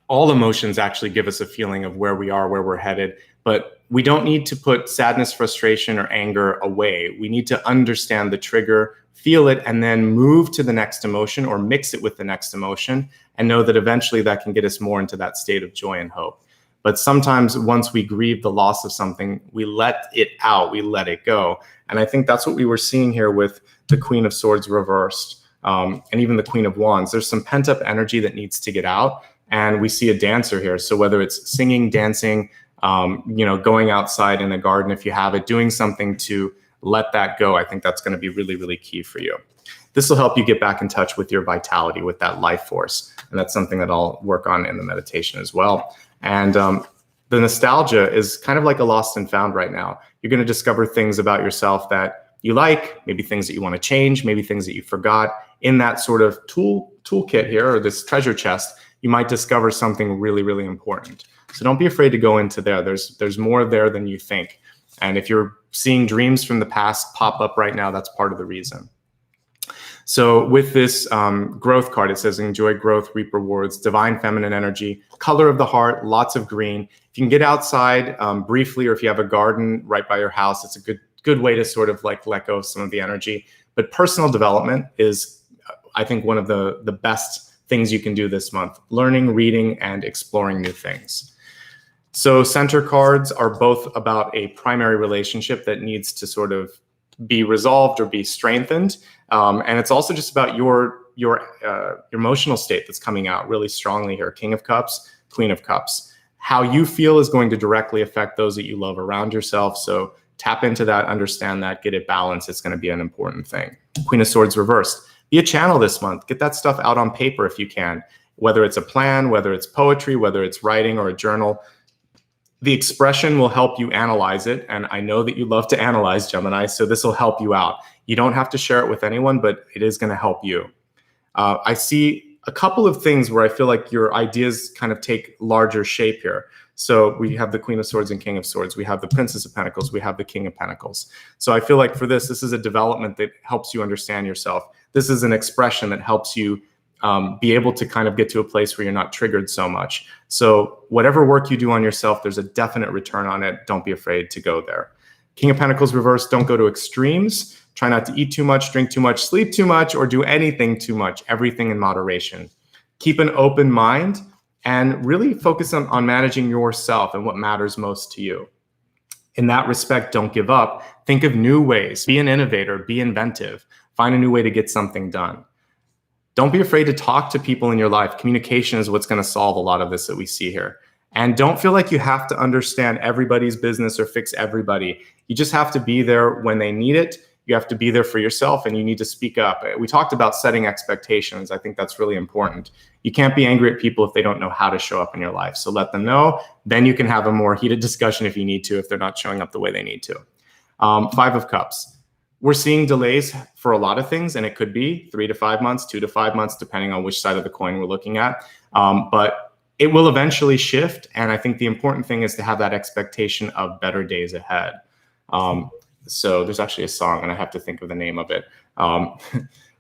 all emotions actually give us a feeling of where we are, where we're headed. But we don't need to put sadness, frustration, or anger away. We need to understand the trigger, feel it, and then move to the next emotion or mix it with the next emotion and know that eventually that can get us more into that state of joy and hope. But sometimes once we grieve the loss of something, we let it out, we let it go. And I think that's what we were seeing here with the Queen of Swords reversed and even the Queen of Wands. There's some pent up energy that needs to get out. And we see a dancer here. So whether it's singing, dancing, going outside in a garden, if you have it, doing something to let that go, I think that's going to be really, really key for you. This will help you get back in touch with your vitality, with that life force. And that's something that I'll work on in the meditation as well. And the nostalgia is kind of like a lost and found right now. You're going to discover things about yourself that you like, maybe things that you want to change, maybe things that you forgot. In that sort of toolkit here, or this treasure chest, you might discover something really, really important. So don't be afraid to go into there. There's more there than you think. And if you're seeing dreams from the past pop up right now, that's part of the reason. So with this growth card, it says enjoy growth, reap rewards, divine feminine energy, color of the heart, lots of green. If you can get outside briefly, or if you have a garden right by your house, it's a good way to sort of like let go of some of the energy. But personal development is, I think, one of the best things you can do this month: learning, reading, and exploring new things. So center cards are both about a primary relationship that needs to sort of be resolved or be strengthened. And it's also just about your emotional state that's coming out really strongly here. King of Cups, Queen of Cups. How you feel is going to directly affect those that you love around yourself. So tap into that, understand that, get it balanced. It's going to be an important thing. Queen of Swords reversed. Be a channel this month. Get that stuff out on paper if you can, whether it's a plan, whether it's poetry, whether it's writing or a journal. The expression will help you analyze it. And I know that you love to analyze, Gemini, so this will help you out. You don't have to share it with anyone, but it is going to help you. I see a couple of things where I feel like your ideas kind of take larger shape here. So we have the Queen of Swords and King of Swords. We have the Princess of Pentacles. We have the King of Pentacles. So I feel like for this is a development that helps you understand yourself. This is an expression that helps you be able to kind of get to a place where you're not triggered so much. So whatever work you do on yourself, there's a definite return on it. Don't be afraid to go there. King of Pentacles reversed, don't go to extremes. Try not to eat too much, drink too much, sleep too much, or do anything too much. Everything in moderation. Keep an open mind and really focus on managing yourself and what matters most to you. In that respect, don't give up. Think of new ways. Be an innovator. Be inventive. Find a new way to get something done. Don't be afraid to talk to people in your life. Communication is what's going to solve a lot of this that we see here. And don't feel like you have to understand everybody's business or fix everybody. You just have to be there when they need it. You have to be there for yourself, and you need to speak up. We talked about setting expectations. I think that's really important. You can't be angry at people if they don't know how to show up in your life. So let them know. Then you can have a more heated discussion if you need to, if they're not showing up the way they need to. Five of Cups. We're seeing delays for a lot of things, and it could be 3 to 5 months, 2 to 5 months, depending on which side of the coin we're looking at. But it will eventually shift, and I think the important thing is to have that expectation of better days ahead. So there's actually a song, and I have to think of the name of it.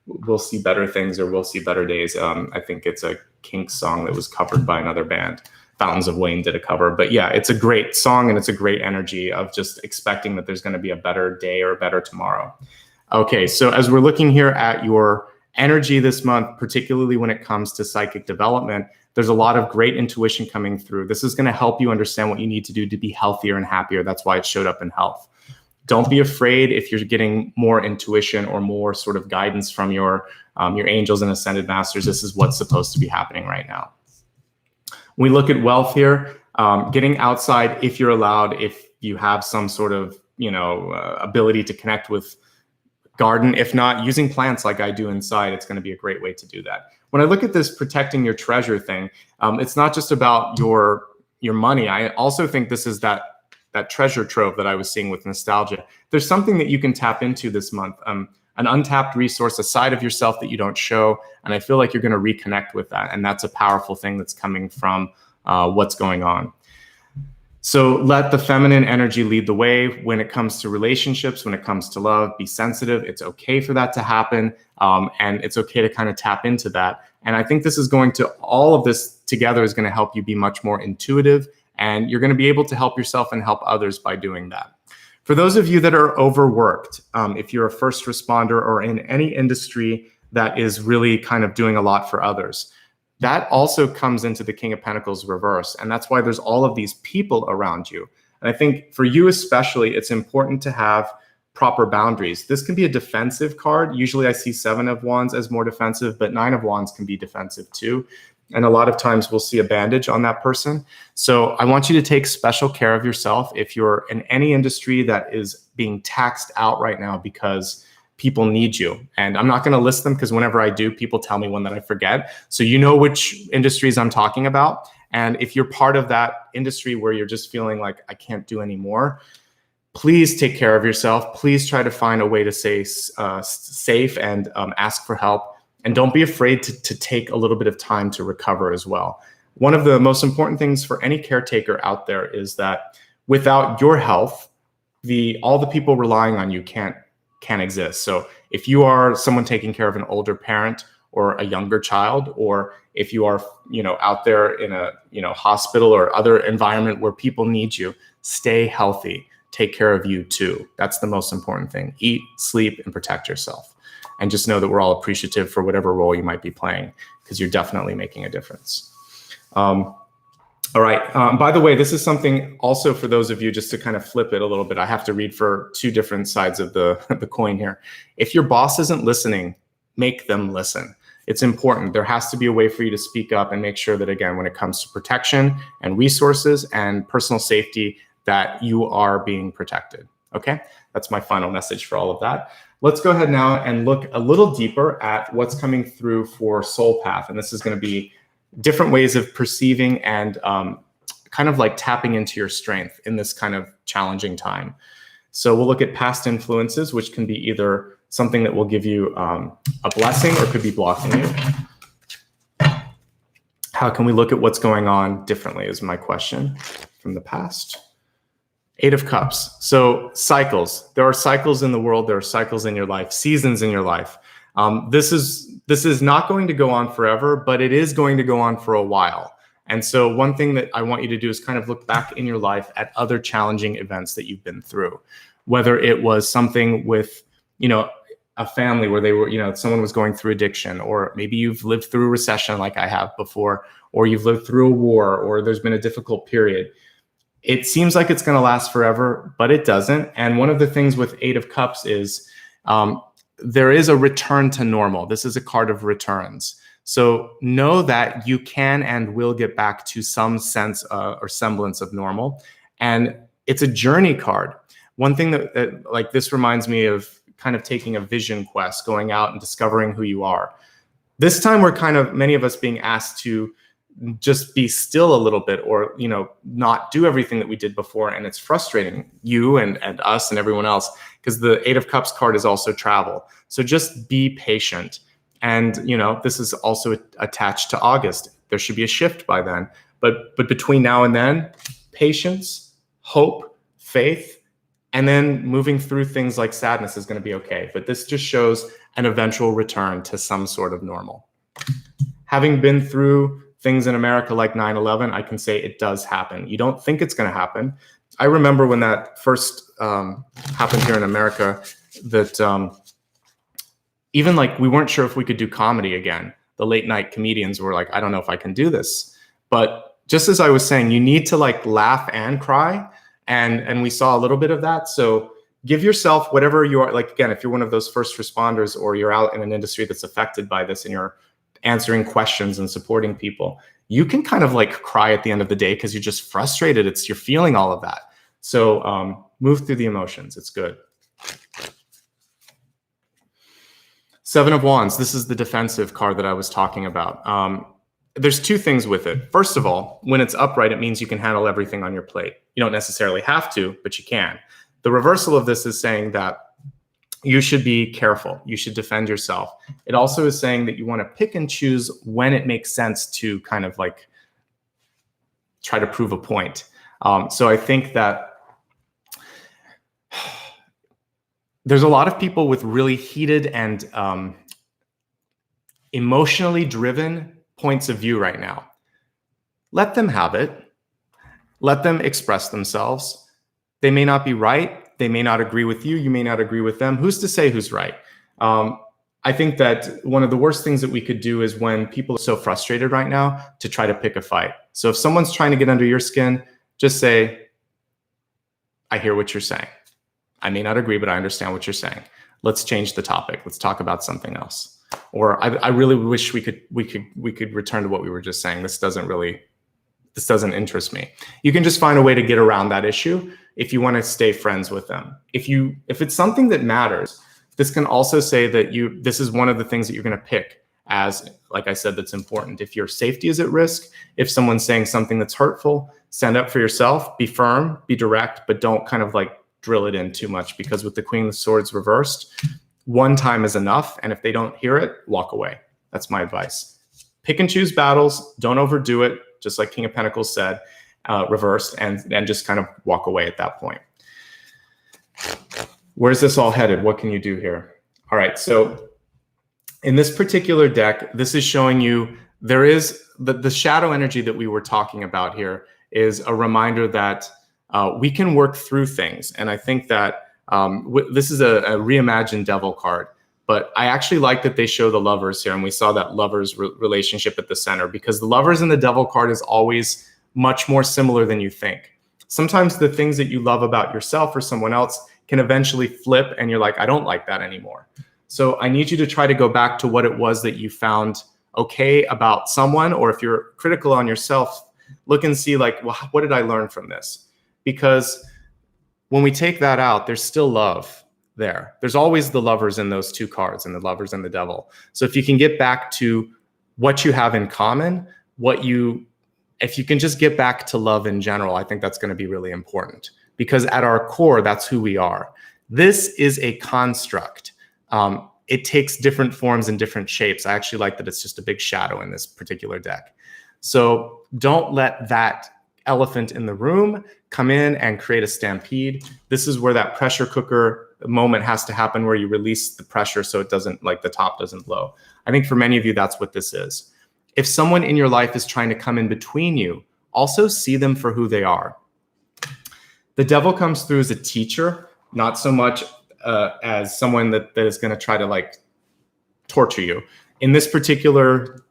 we'll see better things, or we'll see better days. I think it's a Kinks song that was covered by another band. Fountains of Wayne did a cover, but yeah, it's a great song, and it's a great energy of just expecting that there's going to be a better day or a better tomorrow. Okay, so as we're looking here at your energy this month, particularly when it comes to psychic development, there's a lot of great intuition coming through. This is going to help you understand what you need to do to be healthier and happier. That's why it showed up in health. Don't be afraid if you're getting more intuition or more sort of guidance from your angels and ascended masters. This is what's supposed to be happening right now. When we look at wealth here, getting outside if you're allowed, if you have some sort of ability to connect with garden. If not, using plants like I do inside, it's going to be a great way to do that. When I look at this protecting your treasure thing, it's not just about your money. I also think this is that treasure trove that I was seeing with nostalgia. There's something that you can tap into this month, an untapped resource, a side of yourself that you don't show. And I feel like you're going to reconnect with that. And that's a powerful thing that's coming from what's going on. So let the feminine energy lead the way when it comes to relationships, when it comes to love. Be sensitive. It's okay for that to happen. And it's okay to kind of tap into that. And I think this is going to, all of this together is going to help you be much more intuitive. And you're going to be able to help yourself and help others by doing that. For those of you that are overworked, if you're a first responder or in any industry that is really kind of doing a lot for others, that also comes into the King of Pentacles reverse. And that's why there's all of these people around you. And I think for you especially, it's important to have proper boundaries. This can be a defensive card. Usually I see 7 of Wands as more defensive, but 9 of Wands can be defensive too. And a lot of times we'll see a bandage on that person. So I want you to take special care of yourself. If you're in any industry that is being taxed out right now because people need you. And I'm not going to list them because whenever I do, people tell me one that I forget. So you know which industries I'm talking about. And if you're part of that industry where you're just feeling like I can't do anymore, please take care of yourself. Please try to find a way to stay safe and ask for help. And don't be afraid to take a little bit of time to recover as well. One of the most important things for any caretaker out there is that without your health, all the people relying on you can't exist. So if you are someone taking care of an older parent or a younger child, or if you are, out there in a, hospital or other environment where people need you, stay healthy, take care of you too. That's the most important thing. Eat, sleep, and protect yourself. And just know that we're all appreciative for whatever role you might be playing, because you're definitely making a difference. All right. By the way, this is something also for those of you, just to kind of flip it a little bit. I have to read for 2 different sides of the coin here. If your boss isn't listening, make them listen. It's important. There has to be a way for you to speak up and make sure that, again, when it comes to protection and resources and personal safety, that you are being protected. Okay? That's my final message for all of that. Let's go ahead now and look a little deeper at what's coming through for Soul Path. And this is going to be different ways of perceiving and kind of like tapping into your strength in this kind of challenging time. So we'll look at past influences, which can be either something that will give you a blessing or could be blocking you. How can we look at what's going on differently is my question from the past. 8 of Cups. So cycles. There are cycles in the world. There are cycles in your life, seasons in your life. This is not going to go on forever, but it is going to go on for a while. And so one thing that I want you to do is kind of look back in your life at other challenging events that you've been through, whether it was something with, a family where they were, someone was going through addiction, or maybe you've lived through a recession like I have before, or you've lived through a war, or there's been a difficult period. It seems like it's going to last forever, but it doesn't. And one of the things with 8 of Cups is there is a return to normal. This is a card of returns. So know that you can and will get back to some sense or semblance of normal. And it's a journey card. One thing that like this reminds me of kind of taking a vision quest, going out and discovering who you are. This time we're kind of, many of us being asked to just be still a little bit, or, not do everything that we did before. And it's frustrating you and us and everyone else, because the 8 of Cups card is also travel. So just be patient. And, this is also attached to August. There should be a shift by then. But between now and then, patience, hope, faith, And then moving through things like sadness is going to be okay. But this just shows an eventual return to some sort of normal. Having been through things in America like 9/11, I can say it does happen. You don't think it's going to happen. I remember when that first happened here in America, that even like we weren't sure if we could do comedy again. The late night comedians were like, I don't know if I can do this. But just as I was saying, you need to like laugh and cry. And we saw a little bit of that. So give yourself whatever you are, like, again, if you're one of those first responders or you're out in an industry that's affected by this and you're answering questions and supporting people, you can kind of like cry at the end of the day because you're just frustrated. You're feeling all of that. So move through the emotions. It's good. Seven of Wands. This is the defensive card that I was talking about. There's two things with it. First of all, when it's upright, it means you can handle everything on your plate. You don't necessarily have to, but you can. The reversal of this is saying that you should be careful. You should defend yourself. It also is saying that you want to pick and choose when it makes sense to kind of like try to prove a point. So I think that there's a lot of people with really heated and emotionally driven points of view right now. Let them have it. Let them express themselves. They may not be right. They may not agree with you. You may not agree with them. Who's to say who's right? I think that one of the worst things that we could do is when people are so frustrated right now to try to pick a fight. So if someone's trying to get under your skin, just say, I hear what you're saying. I may not agree, but I understand what you're saying. Let's change the topic. Let's talk about something else. Or I really wish we could return to what we were just saying. This doesn't interest me. You can just find a way to get around that issue if you want to stay friends with them. If it's something that matters, this can also say that this is one of the things that you're going to pick as, like I said, that's important. If your safety is at risk, if someone's saying something that's hurtful, stand up for yourself, be firm, be direct, but don't kind of like drill it in too much, because with the Queen of Swords reversed, one time is enough. And if they don't hear it, walk away. That's my advice. Pick and choose battles. Don't overdo it. Just like King of Pentacles said, reversed, and just kind of walk away at that point. Where's this all headed? What can you do here? All right. So in this particular deck, this is showing you there is the shadow energy that we were talking about here is a reminder that we can work through things. And I think that this is a reimagined devil card, but I actually like that they show the lovers here. And we saw that lovers relationship at the center, because the lovers in the devil card is always much more similar than you think. Sometimes the things that you love about yourself or someone else can eventually flip and you're like, I don't like that anymore. So I need you to try to go back to what it was that you found okay about someone, or if you're critical on yourself, look and see like, well, what did I learn from this? Because when we take that out, there's still love there. There's always the lovers in those two cards, and the lovers and the devil. So if you can get back to what you have in common, if you can just get back to love in general, I think that's going to be really important, because at our core, that's who we are. This is a construct. It takes different forms and different shapes. I actually like that it's just a big shadow in this particular deck. So don't let that elephant in the room come in and create a stampede. This is where that pressure cooker moment has to happen, where you release the pressure so it doesn't, like the top doesn't blow. I think for many of you, that's what this is. If someone in your life is trying to come in between you, also see them for who they are. The devil comes through as a teacher, not so much as someone that is going to try to like torture you. In this particular,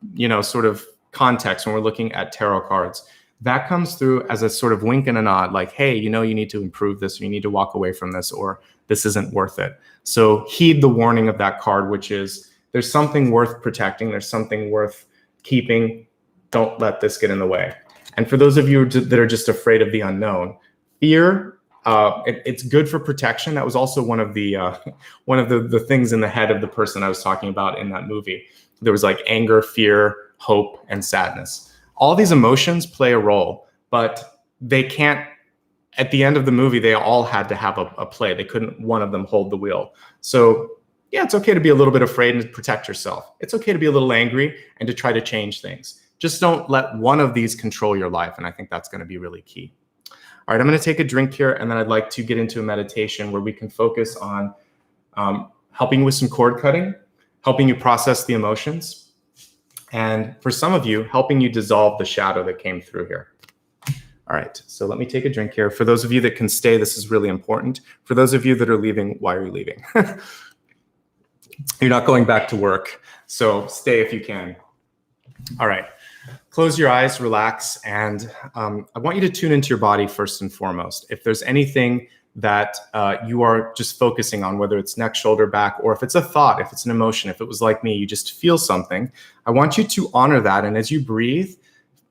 sort of context, when we're looking at tarot cards, that comes through as a sort of wink and a nod, like, hey, you need to improve this, or you need to walk away from this, or this isn't worth it. So heed the warning of that card, which is there's something worth protecting. There's something worth keeping. Don't let this get in the way. And for those of you that are just afraid of the unknown, fear, it's good for protection. That was also one of the things in the head of the person I was talking about in that movie. There was like anger, fear, hope, and sadness. All these emotions play a role, but they can't, at the end of the movie, they all had to have a play. They couldn't, one of them, hold the wheel. So yeah, it's okay to be a little bit afraid and to protect yourself. It's okay to be a little angry and to try to change things. Just don't let one of these control your life. And I think that's going to be really key. All right, I'm going to take a drink here, and then I'd like to get into a meditation where we can focus on helping with some cord cutting, helping you process the emotions, and for some of you, helping you dissolve the shadow that came through here. All right, so let me take a drink here. For those of you that can stay, this is really important. For those of you that are leaving, why are you leaving? You're not going back to work, so stay if you can. All right, close your eyes, relax, and I want you to tune into your body first and foremost. If there's anything that you are just focusing on, whether it's neck, shoulder, back, or if it's a thought, if it's an emotion, if it was like me, you just feel something, I want you to honor that. And as you breathe,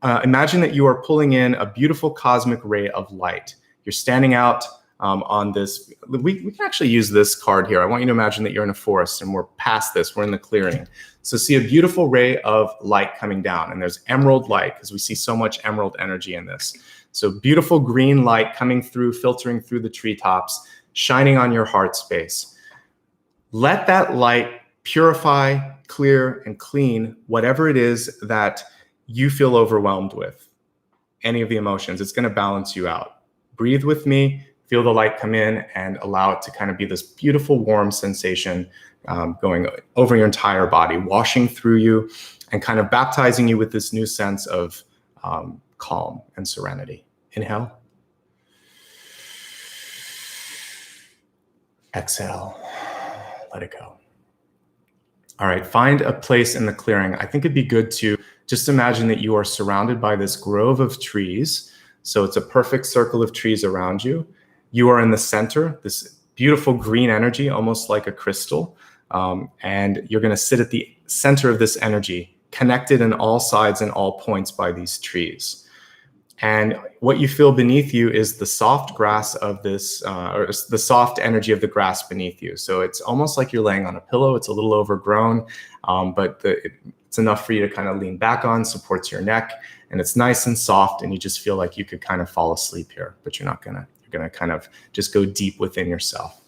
imagine that you are pulling in a beautiful cosmic ray of light. You're standing out on this. We can actually use this card here. I want you to imagine that you're in a forest and we're past this. We're in the clearing. So see a beautiful ray of light coming down, and there's emerald light because we see so much emerald energy in this. So beautiful green light coming through, filtering through the treetops, shining on your heart space. Let that light purify, clear, and clean whatever it is that you feel overwhelmed with, any of the emotions. It's going to balance you out. Breathe with me, feel the light come in, and allow it to kind of be this beautiful warm sensation going over your entire body, washing through you and kind of baptizing you with this new sense of calm and serenity. Inhale. Exhale. Let it go. All right, find a place in the clearing. I think it'd be good to just imagine that you are surrounded by this grove of trees. So it's a perfect circle of trees around you. You are in the center, this beautiful green energy, almost like a crystal. And you're going to sit at the center of this energy, connected in all sides and all points by these trees. And what you feel beneath you is the soft grass of this, or the soft energy of the grass beneath you. So it's almost like you're laying on a pillow. It's a little overgrown, but it's enough for you to kind of lean back on, supports your neck, and it's nice and soft, and you just feel like you could kind of fall asleep here, but you're not gonna. You're gonna kind of just go deep within yourself.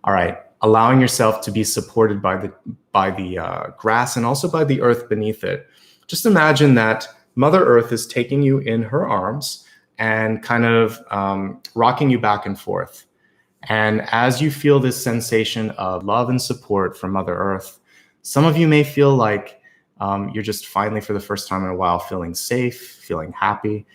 All right, allowing yourself to be supported by the grass and also by the earth beneath it. Just imagine that Mother Earth is taking you in her arms and kind of rocking you back and forth. And as you feel this sensation of love and support from Mother Earth, some of you may feel like you're just finally, for the first time in a while, feeling safe, feeling happy.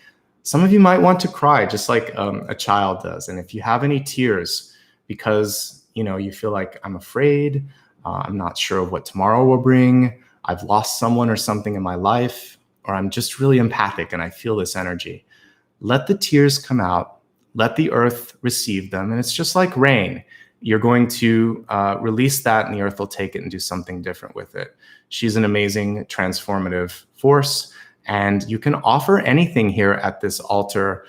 Some of you might want to cry, just like a child does. And if you have any tears because you feel like, I'm afraid, I'm not sure of what tomorrow will bring, I've lost someone or something in my life, or I'm just really empathic and I feel this energy, let the tears come out, let the earth receive them. And it's just like rain. You're going to release that, and the earth will take it and do something different with it. She's an amazing transformative force, and you can offer anything here at this altar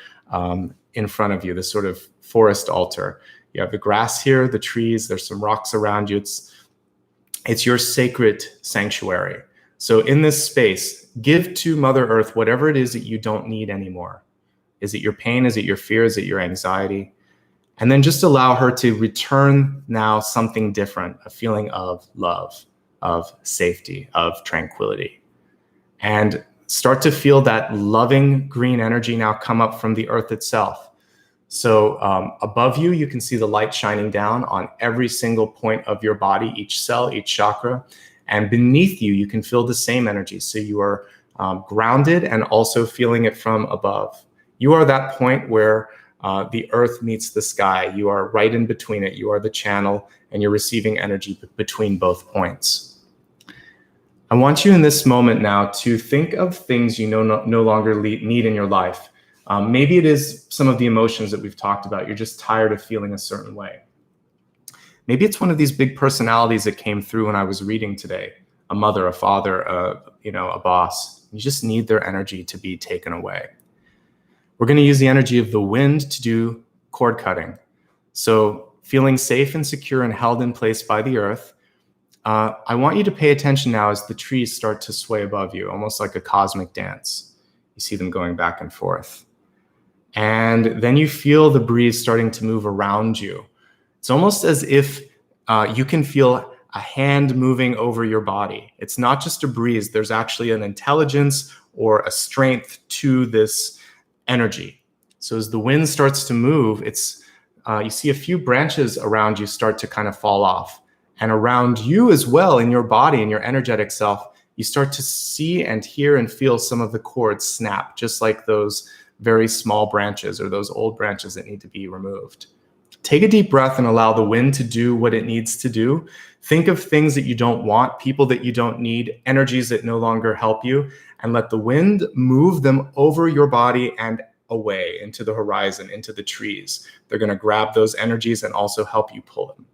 in front of you, this sort of forest altar. You have the grass here, the trees, there's some rocks around you. It's your sacred sanctuary. So in this space, give to Mother Earth whatever it is that you don't need anymore. Is it your pain? Is it your fear? Is it your anxiety? And then just allow her to return now something different, a feeling of love, of safety, of tranquility. And start to feel that loving green energy now come up from the earth itself. So above you, you can see the light shining down on every single point of your body, each cell, each chakra. And beneath you, you can feel the same energy. So you are grounded and also feeling it from above. You are that point where the earth meets the sky. You are right in between it. You are the channel, and you're receiving energy between both points. I want you in this moment now to think of things you no longer need in your life. Maybe it is some of the emotions that we've talked about. You're just tired of feeling a certain way. Maybe it's one of these big personalities that came through when I was reading today, a mother, a father, a boss. You just need their energy to be taken away. We're going to use the energy of the wind to do cord cutting. So feeling safe and secure and held in place by the earth, I want you to pay attention now as the trees start to sway above you, almost like a cosmic dance. You see them going back and forth. And then you feel the breeze starting to move around you. It's almost as if you can feel a hand moving over your body. It's not just a breeze. There's actually an intelligence or a strength to this energy. So as the wind starts to move, you see a few branches around you start to kind of fall off. And around you as well, in your body, in your energetic self, you start to see and hear and feel some of the cords snap, just like those very small branches or those old branches that need to be removed. Take a deep breath and allow the wind to do what it needs to do. Think of things that you don't want, people that you don't need, energies that no longer help you, and let the wind move them over your body and away into the horizon, into the trees. They're going to grab those energies and also help you pull them.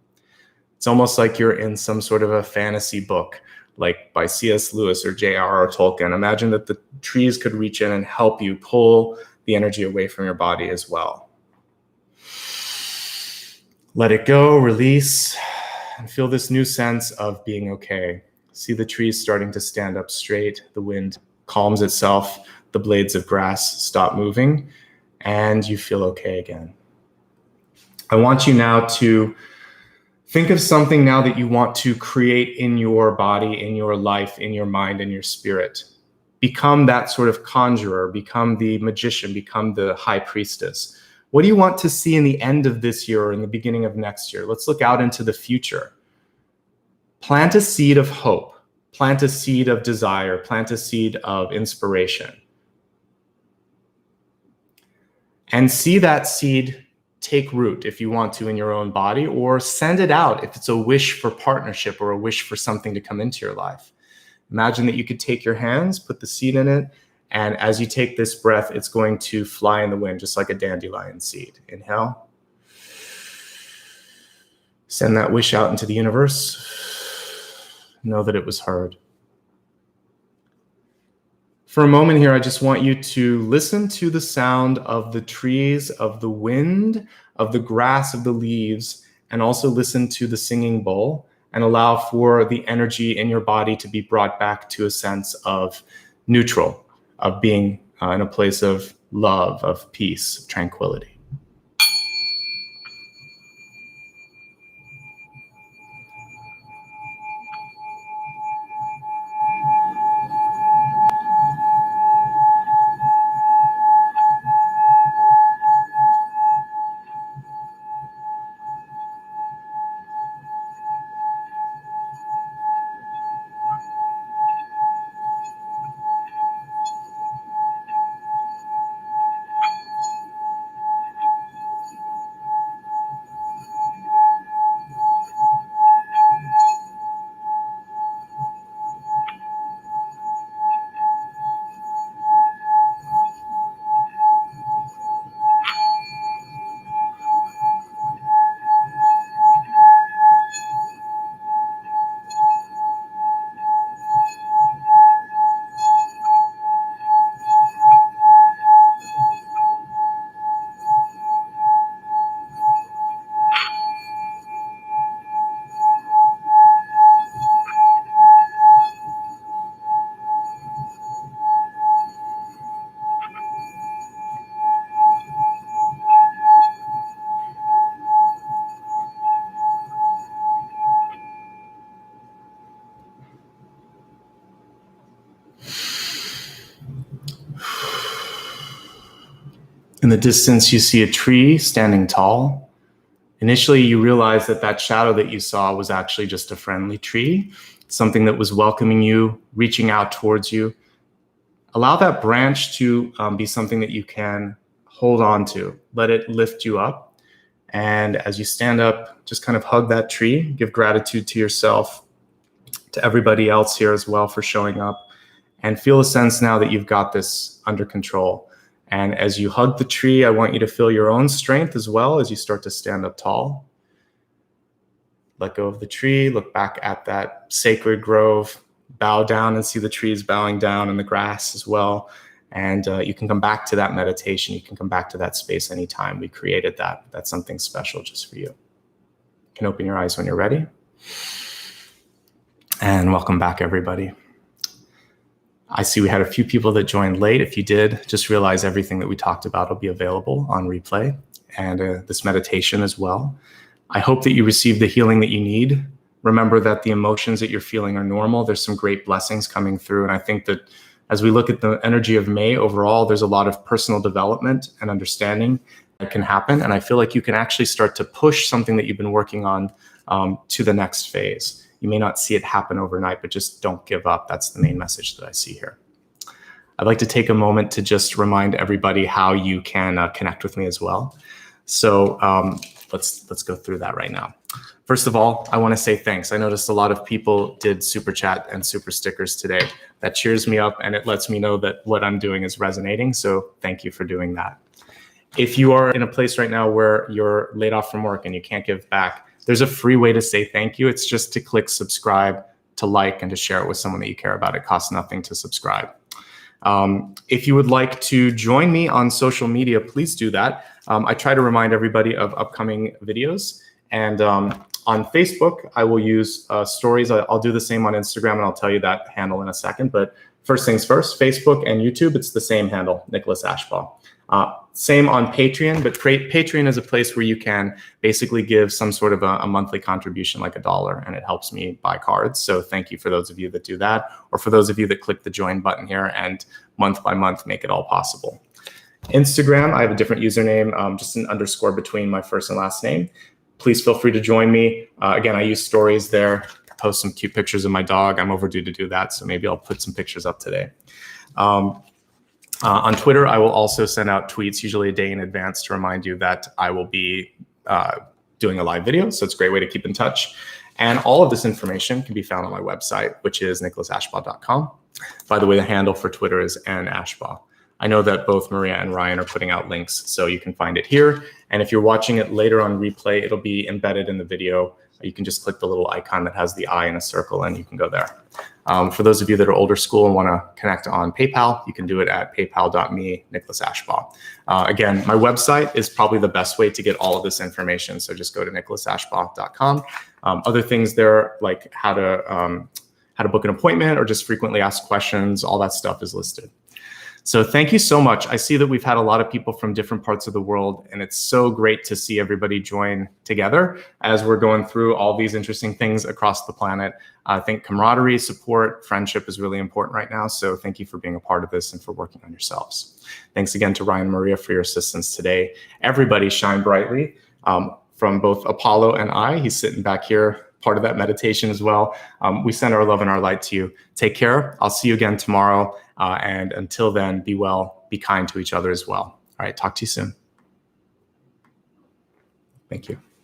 It's almost like you're in some sort of a fantasy book, like by C.S. Lewis or J.R.R. Tolkien. Imagine that the trees could reach in and help you pull the energy away from your body as well. Let it go, release, and feel this new sense of being okay. See the trees starting to stand up straight. The wind calms itself. The blades of grass stop moving, and you feel okay again. I want you now to think of something now that you want to create in your body, in your life, in your mind, in your spirit. Become that sort of conjurer, become the magician, become the high priestess. What do you want to see in the end of this year or in the beginning of next year? Let's look out into the future. Plant a seed of hope, plant a seed of desire, plant a seed of inspiration. And see that seed take root if you want to in your own body, or send it out if it's a wish for partnership or a wish for something to come into your life. Imagine that you could take your hands, put the seed in it, and as you take this breath, it's going to fly in the wind, just like a dandelion seed. Inhale. Send that wish out into the universe. Know that it was heard. For a moment here, I just want you to listen to the sound of the trees, of the wind, of the grass, of the leaves, and also listen to the singing bowl and allow for the energy in your body to be brought back to a sense of neutral, of being in a place of love, of peace, of tranquility. In the distance, you see a tree standing tall. Initially, you realize that that shadow that you saw was actually just a friendly tree, something that was welcoming you, reaching out towards you. Allow that branch to be something that you can hold on to. Let it lift you up. And as you stand up, just kind of hug that tree, give gratitude to yourself, to everybody else here as well for showing up, and feel a sense now that you've got this under control. And as you hug the tree, I want you to feel your own strength as well as you start to stand up tall. Let go of the tree, look back at that sacred grove, bow down and see the trees bowing down and the grass as well. And you can come back to that meditation. You can come back to that space anytime. We created that. That's something special just for you. You can open your eyes when you're ready. And welcome back, everybody. I see we had a few people that joined late. If you did, just realize everything that we talked about will be available on replay, and this meditation as well. I hope that you received the healing that you need. Remember that the emotions that you're feeling are normal. There's some great blessings coming through, and I think that As we look at the energy of May overall, there's a lot of personal development and understanding that can happen. And I feel like you can actually start to push something that you've been working on to the next phase. You may not see it happen overnight, but just don't give up. That's the main message that I see here. I'd like to take a moment to just remind everybody how you can connect with me as well. So let's go through that right now. First of all, I want to say thanks. I noticed a lot of people did super chat and super stickers today. That cheers me up and it lets me know that what I'm doing is resonating. So thank you for doing that. If you are in a place right now where you're laid off from work and you can't give back, there's a free way to say thank you. It's just to click subscribe, to like, and to share it with someone that you care about. It costs nothing to subscribe. If you would like to join me on social media, please do that. I try to remind everybody of upcoming videos. And on Facebook, I will use stories. I'll do the same on Instagram, and I'll tell you that handle in a second. But first things first, Facebook and YouTube, it's the same handle, Nicholas Ashbaugh. Same on Patreon, but Patreon is a place where you can basically give some sort of a monthly contribution, like $1, and it helps me buy cards. So thank you for those of you that do that, or for those of you that click the join button here and month by month make it all possible. Instagram, I have a different username, just an underscore between my first and last name. Please feel free to join me. Again, I use stories there, post some cute pictures of my dog. I'm overdue to do that, so maybe I'll put some pictures up today. On Twitter, I will also send out tweets, usually a day in advance, to remind you that I will be doing a live video. So it's a great way to keep in touch. And all of this information can be found on my website, which is nicholasashbaugh.com. By the way, the handle for Twitter is @Ashbaugh. I know that both Maria and Ryan are putting out links, so you can find it here. And if you're watching it later on replay, it'll be embedded in the video. You can just click the little icon that has the eye in a circle, and you can go there. For those of you that are older school and want to connect on PayPal, you can do it at paypal.me, Nicholas Ashbaugh. Again, my website is probably the best way to get all of this information, so just go to nicholasashbaugh.com. Other things there, like how to book an appointment or just frequently asked questions, all that stuff is listed. So thank you so much. I see that we've had a lot of people from different parts of the world, and it's so great to see everybody join together as we're going through all these interesting things across the planet. I think camaraderie, support, friendship is really important right now. So thank you for being a part of this and for working on yourselves. Thanks again to Ryan and Maria for your assistance today. Everybody shine brightly. From both Apollo and I, he's sitting back here, part of that meditation as well. We send our love and our light to you. Take care. I'll see you again tomorrow. And until then, be well, be kind to each other as well. All right, talk to you soon. Thank you.